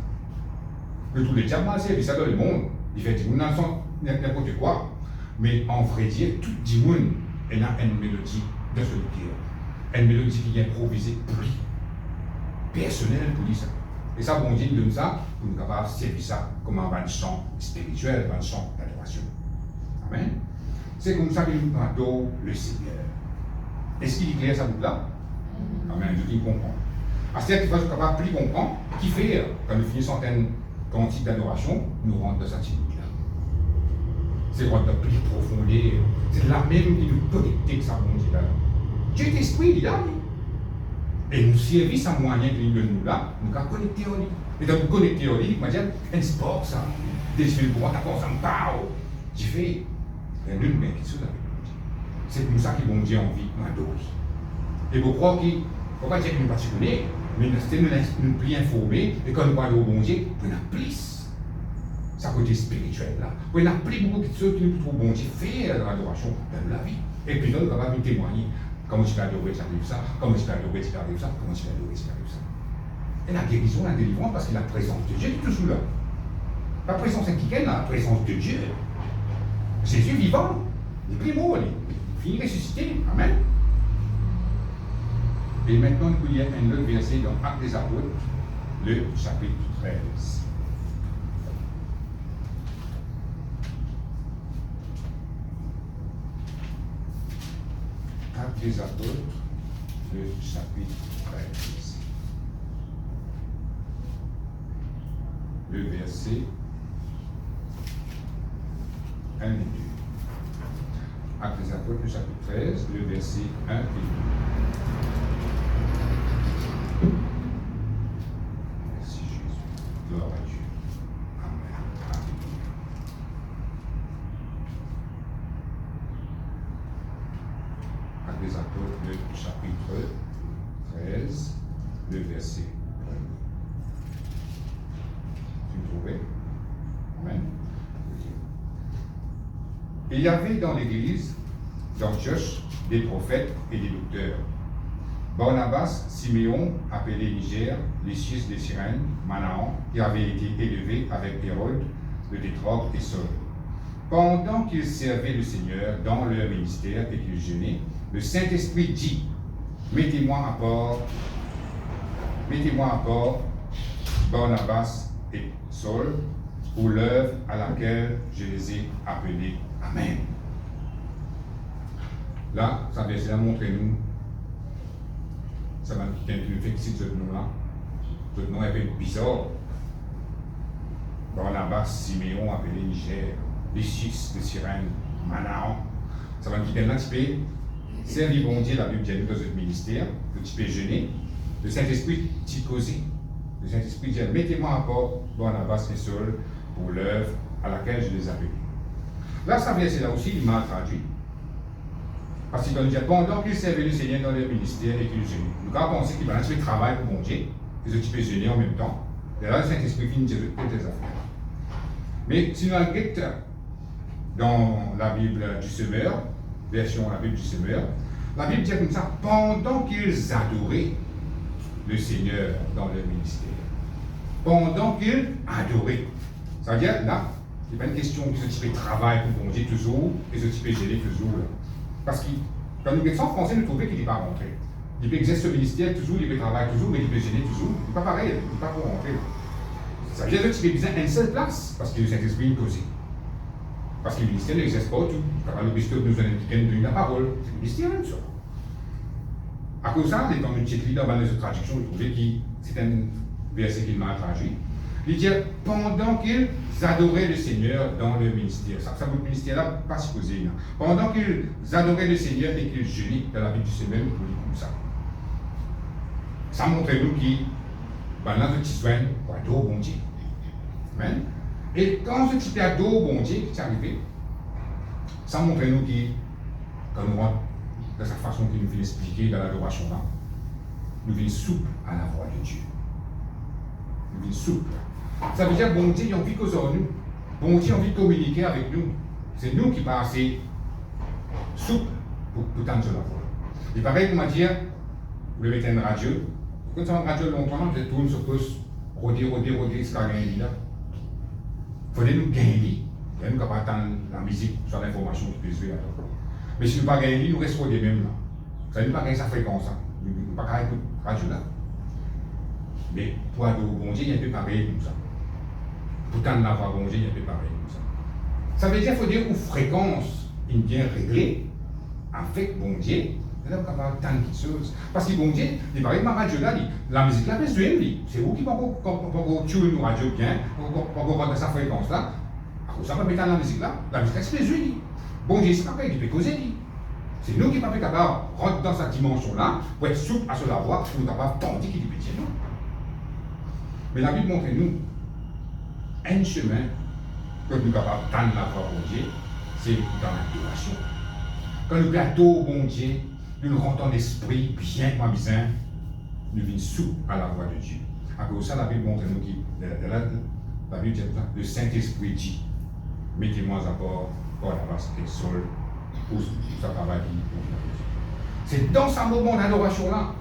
Que tous les diables c'est ça dans le monde. Il fait des gens n'importe quoi. Mais en vrai dire, tout le monde a une mélodie dans son cœur. Une mélodie qui est improvisée pour lui. Personnelle pour lui ça. Et ça, bon Dieu nous donne ça pour nous capables de servir ça comme un chant spirituel, un chant d'adoration. Amen. C'est comme ça que nous adorons le Seigneur. Est-ce qu'il est clair ça vous là? Amen. Je dis comprendre. À ce qu'il faut être capable de plus comprendre, qui fait, quand nous finissons certaines cantiques d'adoration, nous rentrons dans cette attitude-là. C'est rentrer plus profondeur. C'est la même qui nous connecte que ça, bon Dieu là. Dieu est esprit, il est là. Et nous servir un moyen que nous là, nous avons connecté au lit. Et dans nous connecter au lit, je dis, un sport ça. Des films pour moi, ça me parle. J'ai fait, il y a une main qui est là. C'est comme ça que bon Dieu a envie de m'adorer. Et vous croyez qu'il ne faut pas dire que nous ne sommes pas connus, mais nous plus informés, et quand nous parlons au bon Dieu, nous avons plus. Ça côté spirituel là. Nous avons plus beaucoup de choses que nous trouvons bon Dieu faire dans l'adoration dans la vie. Et puis nous, nous avons témoigner. Comment tu peux adorer, ça arrive ça. Comment tu peux adorer, ça arrive ça. Comment tu peux adorer, ça arrive ça. Et la guérison, la délivrance, parce que la présence de Dieu est toujours là. La présence c'est qui est la présence de Dieu. Jésus vivant, il est plus mort, il finit ressuscité. Amen. Et maintenant, nous voyons un autre verset dans Actes des Apôtres, le chapitre 13. Actes des Apôtres, le chapitre 13. Le verset 1 et 2. Actes des Apôtres, le chapitre 13, le verset 1 et 2. Merci Jésus. Gloire à Dieu. Amen. Alléluia. Actes des Apôtres, le chapitre 13, le verset 1. Tu me trouvais? Amen. Il y avait dans l'église d'Antioche des prophètes et des docteurs. Barnabas, Siméon, appelé Niger, les fils de Cyrène, Manahan, qui avait été élevé avec Hérode, le tétrarque et Saul. Pendant qu'ils servaient le Seigneur dans leur ministère et qu'ils jeûnaient, le Saint-Esprit dit, mettez-moi à part Barnabas et Saul pour l'œuvre à laquelle je les ai appelés. Amen. Là, ça verset-là montre-nous, ça m'a dit un fait que ce nom-là, ce nom est un peu bizarre. Barnabas, Siméon, appelé Niger, les fils de Cyrène, Manahan. Ça va dire qu'un aspect, servir bon Dieu, la Bible dit dans notre ministère, que tu peux jeûner, le Saint-Esprit t'y causer. Le Saint-Esprit dit, mettez-moi à part Barnabas et Saul pour l'œuvre à laquelle je les appelle. Là, ça verset là aussi, il m'a traduit. Parce qu'il dit, pendant qu'ils servaient le Seigneur dans leur ministère et qu'ils jeûnaient. Nous avons pensé qu'il va un travail pour bon Dieu, et que tu peux jeûner en même temps. Et là, le Saint-Esprit vient dire toutes les affaires. Mais si nous regardons dans la Bible du Semeur, version la Bible du Semeur, la Bible dit comme ça, pendant qu'ils adoraient le Seigneur dans leur ministère. pendant qu'il adorait. Ça veut dire, là, il n'y a pas une question que ce type de travail pour bon Dieu toujours, et ce type de gérer toujours. Là. Parce que, quand nous sommes français, nous trouvons qu'il n'est pas rentré. Il peut exercer ce ministère toujours, il peut travailler toujours, mais il peut gérer toujours. Il n'est pas pareil, il n'est pas pour rentrer. Ça veut dire que tu peux besoin d'une seule place, parce que le Saint-Esprit est posé. Parce que le ministère n'exerce pas tout. Quand le Christ nous donne la parole, c'est le ministère même ça. À cause de ça, les temps de Tchétli, dans la traduction, je trouvais que c'est un verset qu'il m'a traduit. Il dit pendant qu'ils adoraient le Seigneur dans le ministère. Ça votre ministère-là, pas supposé. Là. Pendant qu'ils adoraient le Seigneur et qu'ils jeûnaient dans la vie du Seigneur, pour dire comme ça. Ça montre nous qui, pendant que tu sois, pour adorer bon Dieu. Amen. Et quand ce type d'ado, bon Dieu, qui est arrivé, ça montre nous qui, quand nous rentrons de sa façon qu'il nous fait expliquer dans l'adoration là, nous venons souple à la voix de Dieu. Nous venons souple. Ça veut dire bon Dieu, il a envie de causer nous. Bon Dieu a envie de communiquer avec nous. C'est nous qui passons souple pour tendre sur la voix. Et pareil, pour me dire, vous voulez mettre une radio. Quand tu as une radio longtemps, je tourne sur poste, rôder, jusqu'à gagner là. Il faut nous gagner. Nous sommes capables d'attendre la musique sur l'information qui peut se faire. Mais si nous ne pas gagner, nous restons des mêmes là. Ça n'est pas gagner sa fréquence. Nous ne pouvons pas écouter radio là. Mais pour adorer bon Dieu, il y a un peu pareil comme ça. Pour tendre la voix bon Dieu, il y a un peu pareil comme ça. Ça veut dire qu'il faut dire une fréquence est bien réglée avec bon Dieu. Là, on va tant de choses. Parce que bon Dieu, il paraît que ma radio là, la musique là, c'est vous qui pouvez tuer une radio bien, pour voir sa fréquence là. Alors, ça va mettre la musique là, c'est besoin. Bon Dieu, c'est pas pareil, il peut causer. C'est nous qui ne sommes pas capables de rentrer dans cette dimension là, pour être souple à se la voir, pour nous capables de tenter qu'il peut dire nous. Mais la Bible montre nous un chemin que nous sommes capables de tendre la voix bon Dieu, c'est dans l'adoration. Quand nous adorons bon Dieu, nous rentrons en esprit bien comme bien, nous venons sous à la voix de Dieu. À cause de ça, la Bible montre nous qui, la Bible dit le Saint-Esprit dit, mettez-moi à bord, pour la base et sol, pour ça travail. C'est dans ce moment d'adoration là,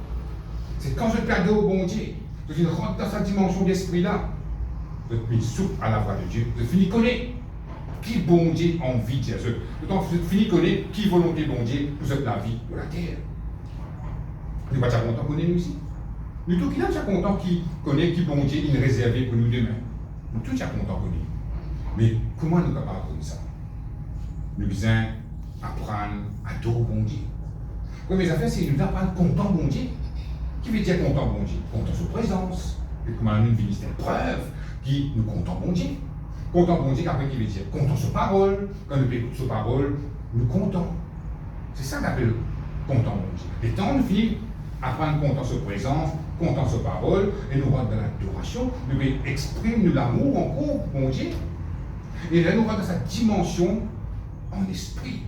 c'est quand je adore bon Dieu, que je rentre dans cette dimension d'esprit là, je suis sous à la voix de Dieu, je finis connaître qui bon Dieu a envie de dire. Je finis connaître qui volonté bon Dieu pour cette la vie de la terre. Nous ne sommes pas contents qu'on est nous ici. Nous tous qui sommes contents qui connaît qui bon Dieu est réservé pour nous demain. Nous tous sommes contents qu'on est. Mais comment nous sommes capables de ça? Nous devons apprendre à adorer bon Dieu. Comme les affaires, c'est nous apprendre content bon Dieu. Qui veut dire content bon Dieu? Content sur présence. Et comment nous vivons cette preuve qui nous content bon Dieu. Content bon Dieu, après qui veut dire content sur parole. Quand nous écoutons sur parole, nous comptons. C'est ça qu'on appelle content bon Dieu. Et tant nous finissons à prendre content sur présence, content sur parole, et nous rentrons dans l'adoration, nous exprimons l'amour encore pour bon Dieu. Et là, nous rentrons dans cette dimension en esprit.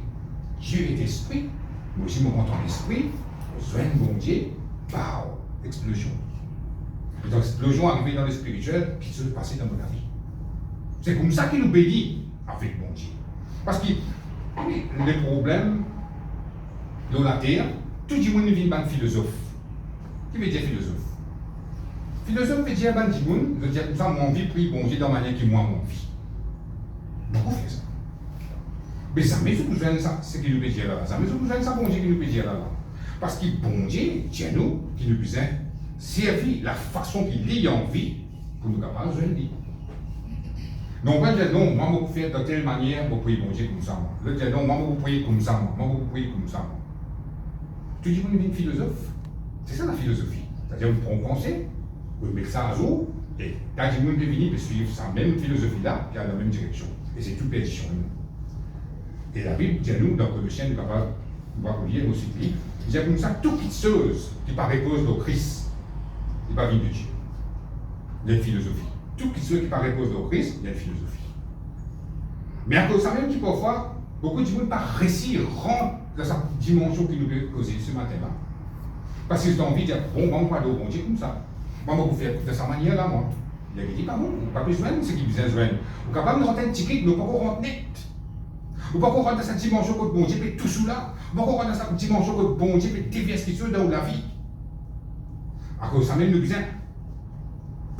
Dieu est esprit. Nous aussi, nous rentrons en esprit. Besoin de bon Dieu. Pow! Explosion. Et donc, l'explosion arrivée dans le spirituel qui se passe dans notre vie. C'est comme ça qu'il nous bénit avec bon Dieu. Parce que les problèmes dans la terre, tout le monde ne vient pas de philosophe. Qui veut dire philosophe? Philosophe veut dire que tout le monde veut dire que ça, mon vie prie bon Dieu dans la manière qui moi, mon vie. Beaucoup fait ça. Mais ça, mais vous besoin de ça, c'est ce qu'il nous peut dire là-bas. Ça, mais vous besoin de ça, bon Dieu, qui nous peut dire là-bas. Parce que bon Dieu, tiens nous, qui nous besoin servir la façon qu'il lit en vie pour nous capables de vie. Non, on va dire non, moi, je vais faire de telle manière, je vais prier bon Dieu comme ça. Le dire non, moi, je vais prier comme ça. Moi, je vais prier comme ça. Tu dis qu'on est une philosophe. C'est ça la philosophie. C'est-à-dire, on prend un conseil, on met ça à jour, et quand il y a des gens qui suivre cette même philosophie-là, qui a la même direction. Et c'est tout perdition. Et la Bible dit à nous, dans Colossiens, nous va lire aussi, il dit comme ça, toute chose qui paraît cause de Christ, n'est pas vie de Dieu. Il y a une philosophie. Tout ce qui paraît cause de Christ, il y a une philosophie. Mais à cause de ça même, qui parfois, beaucoup de gens ne pas réussir à rentrer dans cette dimension qui nous peut causer ce matin-là. Parce qu'ils ont envie de dire, bon, on va bon Dieu comme ça. Moi, je vais faire de cette manière-là, moi. Il a dit, pas bon, pas plus joindre ce qui besoin de joindre. Vous êtes capable de rentrer un ticket, mais pas qu'on rentre net. Vous ne pouvez pas rentrer dans cette dimension que bon Dieu peut tout sous là. Vous ne pouvez pas rentrer dans cette dimension que bon Dieu peut dévier ce qui se dans la vie. À cause de ça même, nous besoin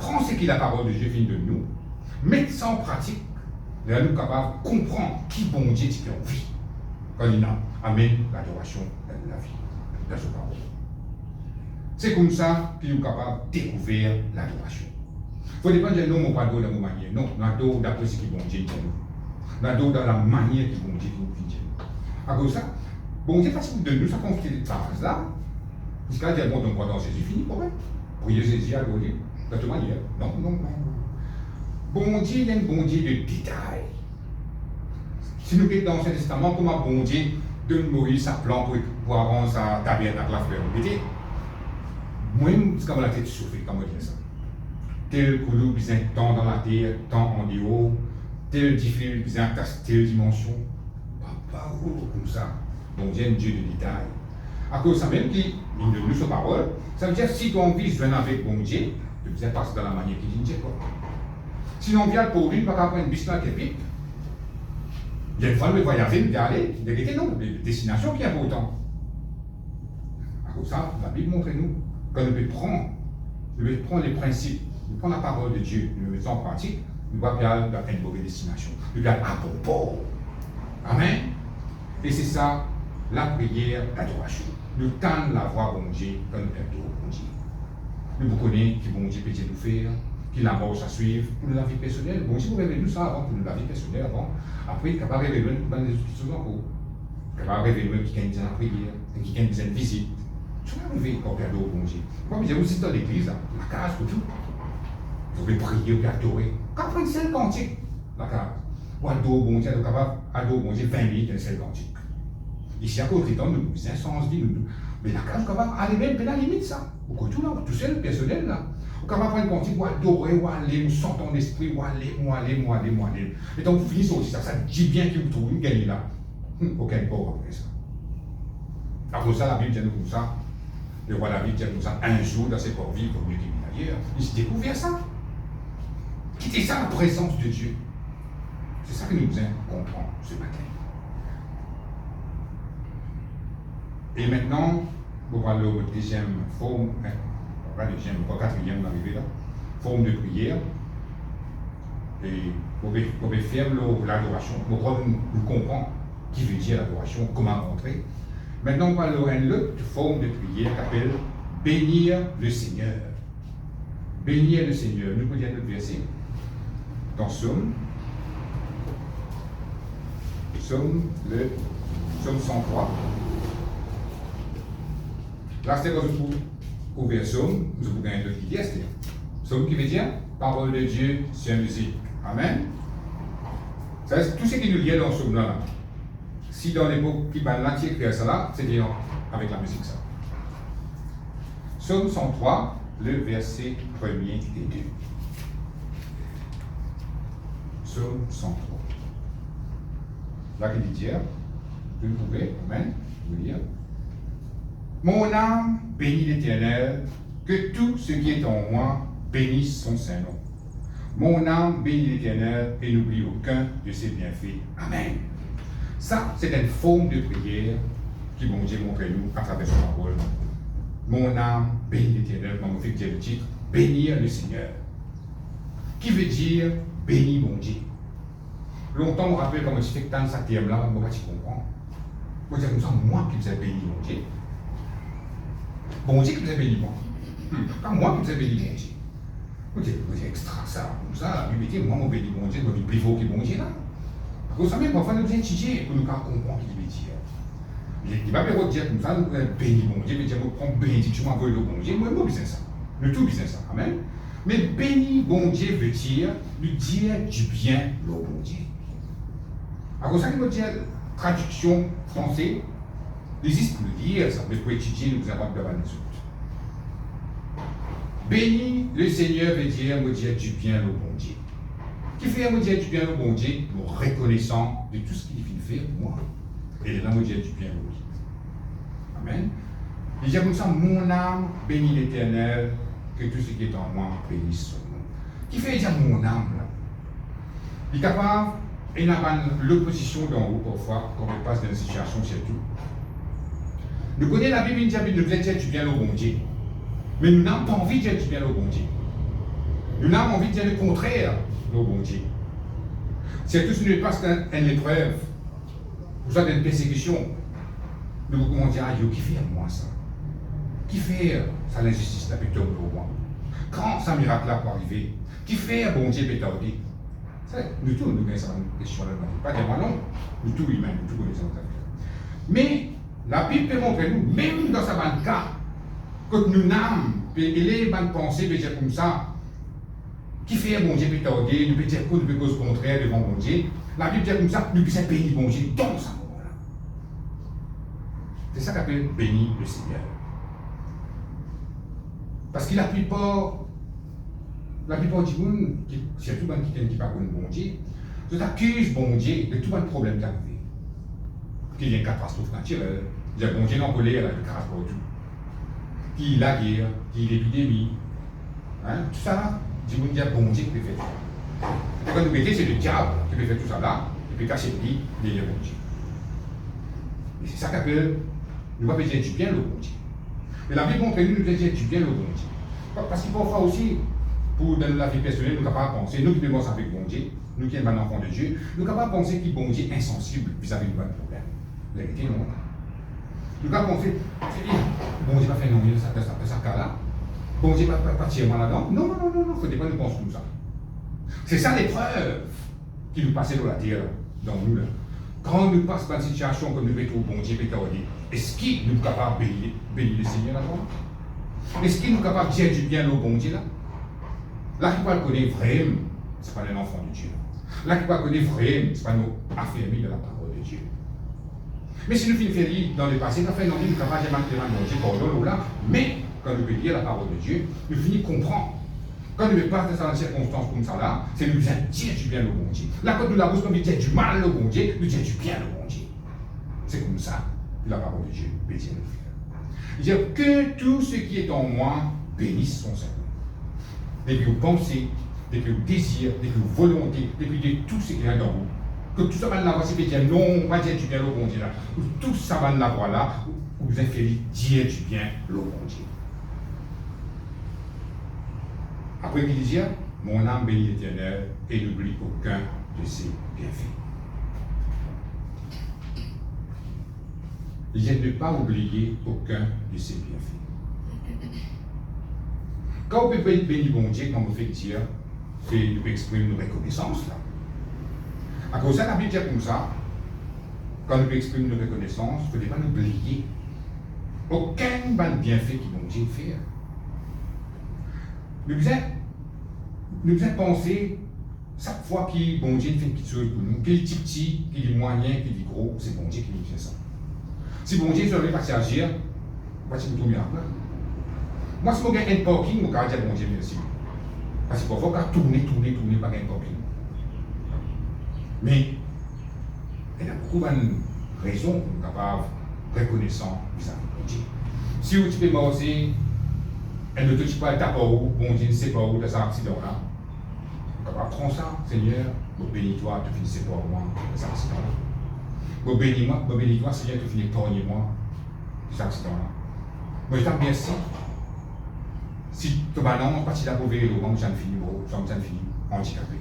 prend ce que la parole de Dieu vient de nous, mettre ça en pratique, là nous sommes capables de comprendre qui bon Dieu est en vie. Quand il amène l'adoration dans la vie, dans sa parole. C'est comme ça que nous sommes capables de découvrir l'adoration. Il faut dépendre de nous, on pas dans nos manières. Non, on adore d'après ce que bon Dieu dit nous. On adore dans la manière que bon Dieu nous dit. À cause de ça, bon Dieu facile de nous, ça confie cette phrase-là. Jusqu'à dire, bon, donc, dans Jésus, fini pour eux. Prier Jésus, adorer, de toute manière. Non. Bon Dieu, il y a un bon Dieu de détail. Si nous sommes dans l'Ancien Testament, comment bon Dieu donne Moïse sa plan pour avoir sa tabernacle à fleur. Moi-même, c'est comme la tête chauffée, comme on dit ça. Tel que nous besoin tant dans la terre, tant en dehors, tel difficile, besoin telle dimension. Pas comme ça. Bon Dieu est un Dieu de détail. À cause de ça même qui de nous sa parole, ça veut dire si ton vie vient avec bon Dieu, tu besoin passer dans la manière qu'il dit quoi. Sinon, vient pour lui, pas qu'après une biciclette qui est pipe. Il y a une fois, nous voyager, nous aller, il y a des destinations qui sont importantes. À cause de ça, la Bible montre-nous que nous devons prendre les principes, nous prendre la parole de Dieu, nous mettons en pratique, nous devons aller vers une mauvaise destination. Nous devons aller à propos. Amen. Et c'est ça, la prière d'adoration. Nous tendons la voix bon Dieu quand nous adorons bon Dieu. Nous connaissons que bon Dieu peut nous faire, qu'il a marche à suivre pour la vie personnelle. Bon Dieu vous révélez nous ça avant pour la vie personnelle avant. Après, il est capable de révéler dans les autres choses encore. Il est capable de révéler qui a besoin de prière, qui a besoin de visite. Tu vas arriver quand tu adores bon Dieu. Moi, je vous dis dans l'église, la case pour tout. Vous pouvez prier ou adorer. Quand vous prenez une seule cantique, la case. Ou adorer bon Dieu, vous êtes capable d'adorer bon Dieu 20 minutes dans une seule cantique. Ici, à côté de nous, nous avons un sens de nous. Mais la case, vous êtes capable d'aller même à la limite, ça. Au côté tout là, tout seul, personnel, là. Vous êtes capable de prendre une cantique, ou adorer, ou aller, ou sentir ton esprit, ou aller. Et donc, vous finissez aussi ça. Ça dit bien que vous trouvez, vous gagnez là. Aucun port après ça. Alors, ça, la Bible dit nous comme ça. Le roi David dit comme ça, un jour dans ses corps vivre comme mieux qu'il ailleurs. Il s'est découvert ça. Quittez ça, la présence de Dieu. C'est ça que nous devons comprendre ce matin. Et maintenant, on va aller au deuxième forme, quatrième, on va arriver là, forme de prière. Et on va faire l'adoration. On va nous comprendre qui veut dire l'adoration, comment rentrer. Maintenant, on va aller à une autre forme de prière qui s'appelle bénir le Seigneur. Bénir le Seigneur. Nous pouvons dire notre verset dans Psaume 103. Là, c'est quand vous ouvrez Psaume, vous pouvez gagner d'autres idées. Psaume qui veut dire parole de Dieu sur musique. Amen. C'est tout ce qui nous lie dans ce psaume-là. Si dans l'époque qui va l'entier créer ça là, c'est bien avec la musique ça. Psaume 103, le verset 1er et 2. Psaume 103. Là, qu'il dit, vous pouvez, amen, vous lire. Mon âme bénit l'Éternel, que tout ce qui est en moi bénisse son Saint-Nom. Mon âme bénit l'Éternel et n'oublie aucun de ses bienfaits. Amen. Ça, c'est une forme de prière qui bon Dieu montre nous à travers son parole. Mon âme bénit l'Éternel, comme on fait dire le titre, bénir le Seigneur. Qui veut dire bénir mon Dieu. Longtemps, on rappelle comme je fais tant ce terme-là, moi, tu comprends. Moi, je dis, moi qui vous ai béni mon Dieu. Bon Dieu qui vous a béni moi. Pas moi qui vous ai béni mon Dieu. Vous dites extra ça, comme ça, la Bible dit, moi, mon béni mon Dieu, je vais plus fort que mon Dieu là. Parce que ça même, parfois, nous devons étudier pour nous comprendre ce qu'il veut dire. Il va pas dire comme ça, nous devons bénir mon Dieu, mais dire, nous prenons bénédiction, moi, le bon Dieu, moi, besoin ça. Nous tout besoin ça. Amen. Mais bénir bon Dieu veut dire, lui dire du bien, le bon Dieu. Alors, ça qui veut dire, traduction française, n'existe pour le dire, ça, mais pour étudier, nous avons besoin de nous. Béni le Seigneur veut dire, me dire du bien au bon Dieu. Qui fait me dire du bien au bon Dieu, me reconnaissant de tout ce qu'il fait pour moi. Et là, me dire du bien au Dieu. Amen. Il dit comme ça, mon âme bénit l'Éternel, que tout ce qui est en moi bénisse son nom. Qui fait dire mon âme là? Il est capable, et il n'a pas l'opposition d'en haut parfois, quand on passe dans une situation, c'est tout. Nous connaissons la Bible, il dit, nous voulons dire du bien au bon Dieu. Mais nous n'avons pas envie de dire du bien au bon Dieu. Nous avons envie de dire le contraire, nos bon Dieu. C'est tout ce qui nous passe une épreuve, vous avez une persécution. Nous pouvons dire, ah, qui fait moi ça? Qui fait ça l'injustice là plutôt pour moi? Quand ça miracle là pour arriver? Qui fait bon Dieu peut tarder? Nous tous, nous avons cette question là, pas tellement non, nous tous humains, nous tous connaissons ça. Mais la Bible peut montrer nous, même dans ce cas, que nous n'avons, et les bonnes pensées, peut dire comme ça, qui fait bon Dieu peut tarder, nous peut dire que nous peut cause contraire devant bon Dieu. La Bible dit comme ça, nous puissions bénir bon Dieu dans ce moment-là. C'est ça qu'appelle bénir le Seigneur. Parce que la plupart du monde, surtout qui ne parlent pas bon Dieu, ils accusent bon Dieu de tout le problème qui arrive. Qu'il y a une catastrophe naturelle, il y a bon Dieu en colère, il y a une catastrophe tout. Qu'il y a la guerre, qu'il y a l'épidémie. Hein? Tout ça là, du monde dit bon Dieu qui peut faire ça. Et quand nous mettons, c'est le diable qui peut faire tout ça là, et puis cacher le lit, il y a bon Dieu. Et c'est ça qu'appelle, nous va dire du bien le bon Dieu. Mais la Bible montre que nous devons dire du bien le bon Dieu. Parce qu'il parfois aussi, pour dans la vie personnelle, nous sommes capables de penser, nous qui vivons avec bon Dieu, nous qui sommes un enfant de Dieu, nous sommes capables de penser que bon Dieu est insensible vis-à-vis de notre problème. La vérité, non. Nous sommes capables de penser, bon Dieu va faire non mieux de ce cas-là. Bon Dieu va pas tirer moi là-dedans. Non, il ne faut pas nous penser comme ça. C'est ça l'épreuve qui nous passe dans la terre, dans nous là. Quand nous passons dans une situation comme nous mettons au bon Dieu, est-ce qu'il nous est capable de bénir le Seigneur là-bas? Est-ce qu'il nous est capable de dire du bien au bon Dieu là? Là qui va le connaître vraiment, ce n'est pas un enfant de Dieu. Là qui va le connaître vraiment, ce n'est pas nous affermis de la parole de Dieu. Mais si nous finissons dans le passé, nous avons fait non, nous ne sommes pas jamais Dieu, pardon, là, mais quand nous pouvons lire la parole de Dieu, nous finissons comprendre. Quand nous ne passons dans des circonstances comme ça là, c'est nous dire du bien au bon Dieu. Là quand nous l'avons comme dire du mal au bon Dieu, nous dire du bien au bon Dieu. C'est comme ça que la parole de Dieu peut dire nous faire. Il dit que tout ce qui est en moi bénisse son Seigneur. Depuis vos pensées, depuis vos désirs, depuis vos volontés, depuis de tout ce qui est dans vous. Que tout ça va l'avoir, c'est dire non, on va dire du bien au bon Dieu là. Tout ça va l'avoir là, où vous inférez dire du bien au bon Dieu. Après il dit, mon âme bénit l'Éternel et n'oublie aucun de ses bienfaits. Il dit ne pas oublier aucun de ses bienfaits. Quand on peut bénir bon Dieu, comme on fait dire, c'est nous exprimer nos reconnaissances là. À cause de ça, la Bible dit comme ça, quand nous exprimons nos reconnaissances, il ne faut pas oublier aucun bon bienfait qui bon Dieu fait. Nous devons penser, chaque fois que bon Dieu fait quelque chose pour nous, qu'il est petit, qu'il est moyen, qu'il est gros, c'est bon Dieu qui nous fait ça. Si bon Dieu ne veut pas agir, voici pour tout miracle. Moi, si je gagne un parking, je vais dire bon Dieu merci. Parce qu'il faut tourner par un parking. Mais il y a beaucoup de raisons pour être capable reconnaissant vis-à-vis de Dieu. Si vous peux marcher, elle ne touche pas le tapis où, bon Dieu ne sait pas où de cet accident-là. Vous pouvez prendre ça, Seigneur, vous bénis-toi, tu finis par moi de cet accident-là. Vous bénis-toi, Seigneur, tu finis par moi de cet accident-là. Moi, je t'en remercie. Si tu vas non, parce qu'il a prouvé le moment où j'en finis, handicapé.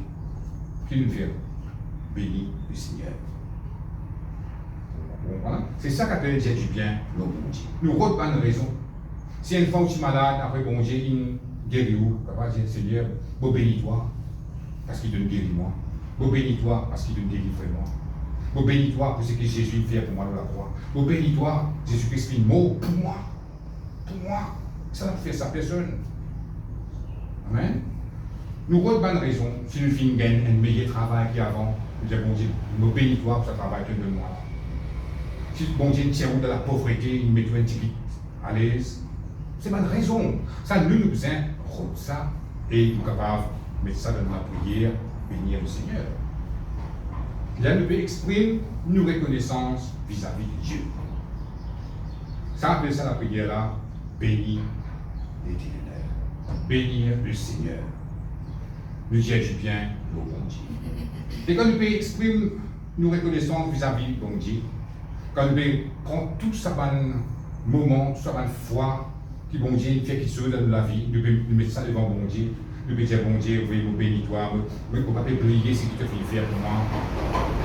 Qu'il nous fait béni le Seigneur. Voilà. C'est ça qu'appelle dire du bien, le bon Dieu. Nous n'avons pas de raison. Si une femme est malade, après bon Dieu, il guérit où? Papa dit Seigneur, vous bénis-toi, parce qu'il te guérit moi. Vous bénis-toi, parce qu'il te délivre moi. Vous bénis-toi pour ce que Jésus fait pour moi dans la croix. Vous bénis-toi, Jésus-Christ fait un mot pour moi. Pour moi. Ça ne fait ça personne. Amen. Nous avons pas de raison. Si nous finissons un meilleur travail qu'avant, nous disons bon Dieu, vous bénis-toi pour ce travail que de moi. Si bon Dieu tient de la pauvreté, il met un petit peu à l'aise. C'est pas de raison. Ça, nous besoin de ça et nous sommes capables de mettre ça dans la prière, bénir le Seigneur. Là, nous pouvons exprimer nos reconnaissances vis-à-vis de Dieu. Ça appelle ça la prière là, bénir l'Éternel, bénir le Seigneur. Nous dire du bien au bon Dieu. Et quand nous pouvons exprimer nos reconnaissances vis-à-vis du bon Dieu, quand nous pouvons prendre tout ça moment, tout ça fois, qui bon Dieu fait quelque chose dans la vie, nous pouvons mettre ça devant bon Dieu, nous pouvons dire, bon Dieu, oui, nous bénis toi, nous ne pouvons pas prier ce qui te fait faire pour moi.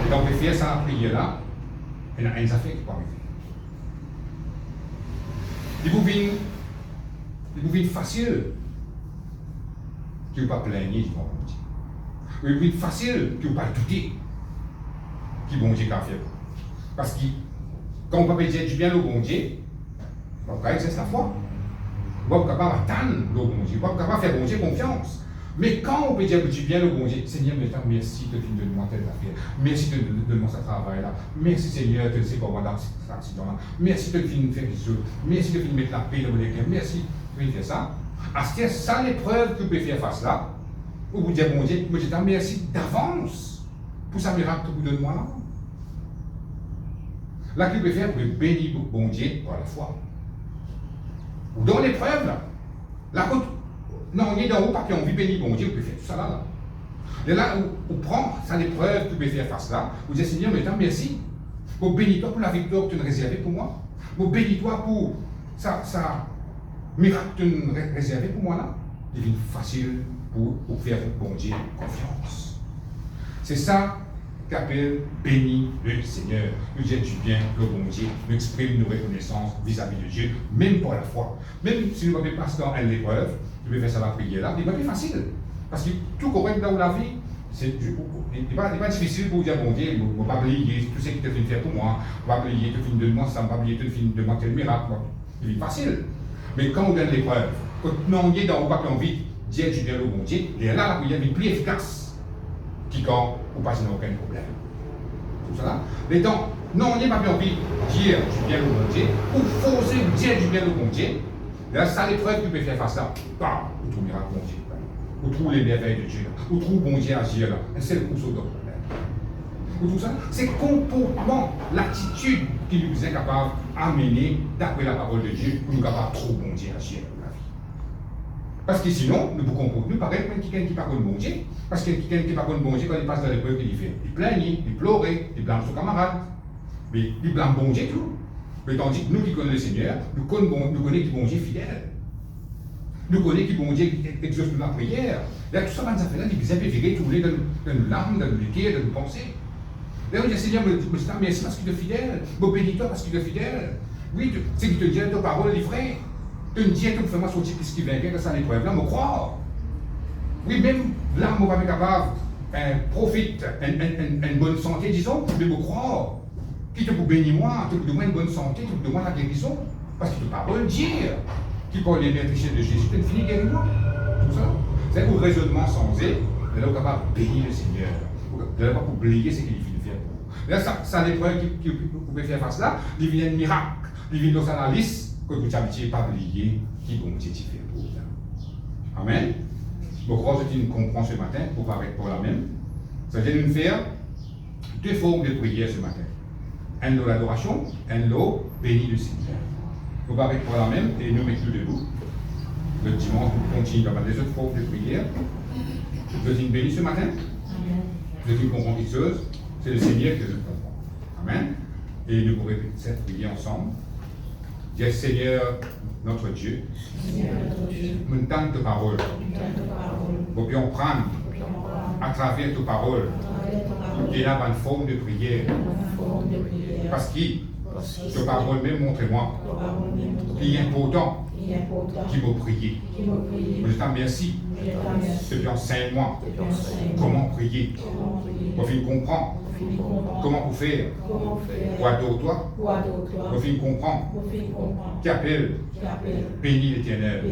Et donc, on peut faire ça, la prière là, et il y a une affaire qui peut arriver. Il vous vient facile que vous ne pas plaigner du bon Dieu. Il vous vient facile que vous ne pas douter qui bon Dieu a fait. Parce que quand on peut dire du bien au bon Dieu, on peut exercer la foi. On peut pas attendre le bon Dieu. On peut pas faire bon Dieu confiance. Mais quand on peut dire du bien au bon Dieu, Seigneur, merci de finir de moi telle affaire. Merci de moi ce travail là. Merci Seigneur de ne pas avoir d'accident là. Merci de finir de faire des choses. Merci de finir de mettre la paix dans mon cœur. Merci de finir de faire ça. C'est ça l'épreuve que vous pouvez faire face là. Où vous dites, bon Dieu, je te remercie d'avance pour ce miracle que vous donnez moi là. Là, qu'il peut faire, vous pouvez bénir bon Dieu par la foi. Ou dans l'épreuve là, la côte, non, on est dans haut parce qu'on vit bénir bon Dieu, vous pouvez faire tout ça là. Et là, on prend ça l'épreuve que vous pouvez faire face là, vous dites, Seigneur, mais merci. Vous bénis-toi pour la victoire que tu as réservée pour moi. Vous bénis-toi pour ça miracle que tu as réservé pour moi là. Il devient facile pour faire bon Dieu confiance. C'est ça qu'appelle béni le Seigneur. Nous disons du bien, le bon Dieu, nous exprime nos reconnaissances vis-à-vis de Dieu, même pour la foi. Même si nous ne pouvons pas passer dans l'épreuve, nous pouvons faire ça la prière là, il n'est pas facile. Parce que tout correct dans la vie, il n'est pas difficile pour dire bon Dieu, il ne va pas oublier tout ce qui te fait faire pour moi, il ne va pas oublier tout film de moi, ça ne va pas oublier tout film de moi, quel miracle. Il est facile. Mais quand on donne l'épreuve, quand on est dans le pas qu'on vit, Dieu du bien le bon Dieu, et là la prière est plus efficace. Quand on passe dans aucun problème. Tout ça là. Mais donc, non, on n'est pas envie de dire du bien au bon Dieu, ou forcer dire du bien au bon Dieu. Là, ça l'épreuve que tu peux faire face à. Bam, on trouve miracle bon Dieu. On trouve les merveilles de Dieu. On trouve bon Dieu agir là. Un seul coup sur le problème. Ou tout ça, c'est comportement, l'attitude qui nous est capable d'amener d'après la parole de Dieu pour nous capable de trop bon Dieu agir dans la vie. Parce que sinon, nous pouvons comprendre, nous paraît comme quelqu'un qui parle de bon Dieu. Parce que quelqu'un qui parle de bon Dieu, quand il passe dans l'épreuve, il fait, il plaigne, il pleure, il blâme son camarade. Mais il blâme bon Dieu tout. Mais tandis que nous qui connaissons le Seigneur, nous connaissons qui bon Dieu fidèle. Nous connaissons qui bon Dieu qui exauce la prière. Là, tout ça, dans cette affaire-là, il vous a fait virer, tourner dans nos larmes, dans nos cœurs, dans nos pensées. Là, on dit, Seigneur, merci parce qu'il est fidèle. Bon, bénis-toi parce qu'il est fidèle. Oui, c'est qu'il te dit ta parole, les frères. Tu me dis, tu fais-moi sortir ce qui vient, que ça l'épreuve là, me croire. Oui, même là, on va être capable, profite, une bonne santé, disons, mais me croire. Qui te peut bénir moi, tu peux donner une bonne santé, tu peux donner la guérison. Parce que tu ne peux pas le dire. Qui peut les mettre de Jésus, tu finis guérir moi. Tout ça. C'est un raisonnement sensé, mais là, on est capable de bénir le Seigneur. On ne pas oublier ce qu'il finit de faire pour vous. Là, ça l'épreuve que vous pouvez faire face là, il vient un miracle, il vient dans sa liste, que vous n'avez pas oublié qui bon Dieu fait pour vous. Amen. Donc, je nous comprends ce matin, pour paraître pour la même. Ça vient nous faire deux formes de prière ce matin. Un lot l'adoration, un lot béni le Seigneur. Pour paraître pour la même, et nous mettons debout. Le dimanche, nous continuons dans les autres formes de prière. Vous êtes béni ce matin. Vous êtes une comprendre quelque chose. C'est le Seigneur que je comprends. Amen. Et nous pourrons répéter cette prière ensemble. Dis Seigneur, notre Dieu, nous entendons ta parole. Nous pouvons prendre à travers ta parole et là une forme de prière. Parce que ta parole même montre-moi qui est important, qui m'a prié. Je te remercie. Et enseigne-moi comment prier. Pour finir comprendre comment vous faire. Pour adorer toi. Pour finir comprendre. Qui appelle. Bénis l'Éternel.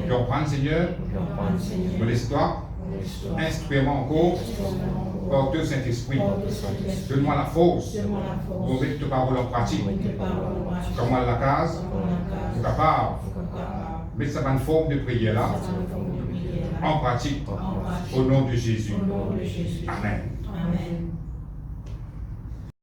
Je reprends, Seigneur. Me laisse-toi. Instruis-moi encore. Porteur Saint-Esprit. Donne-moi la force pour mettre ta parole en pratique. Comme à la case, pour capable mettre sa bonne forme de prière là en pratique au nom de Jésus. Amen.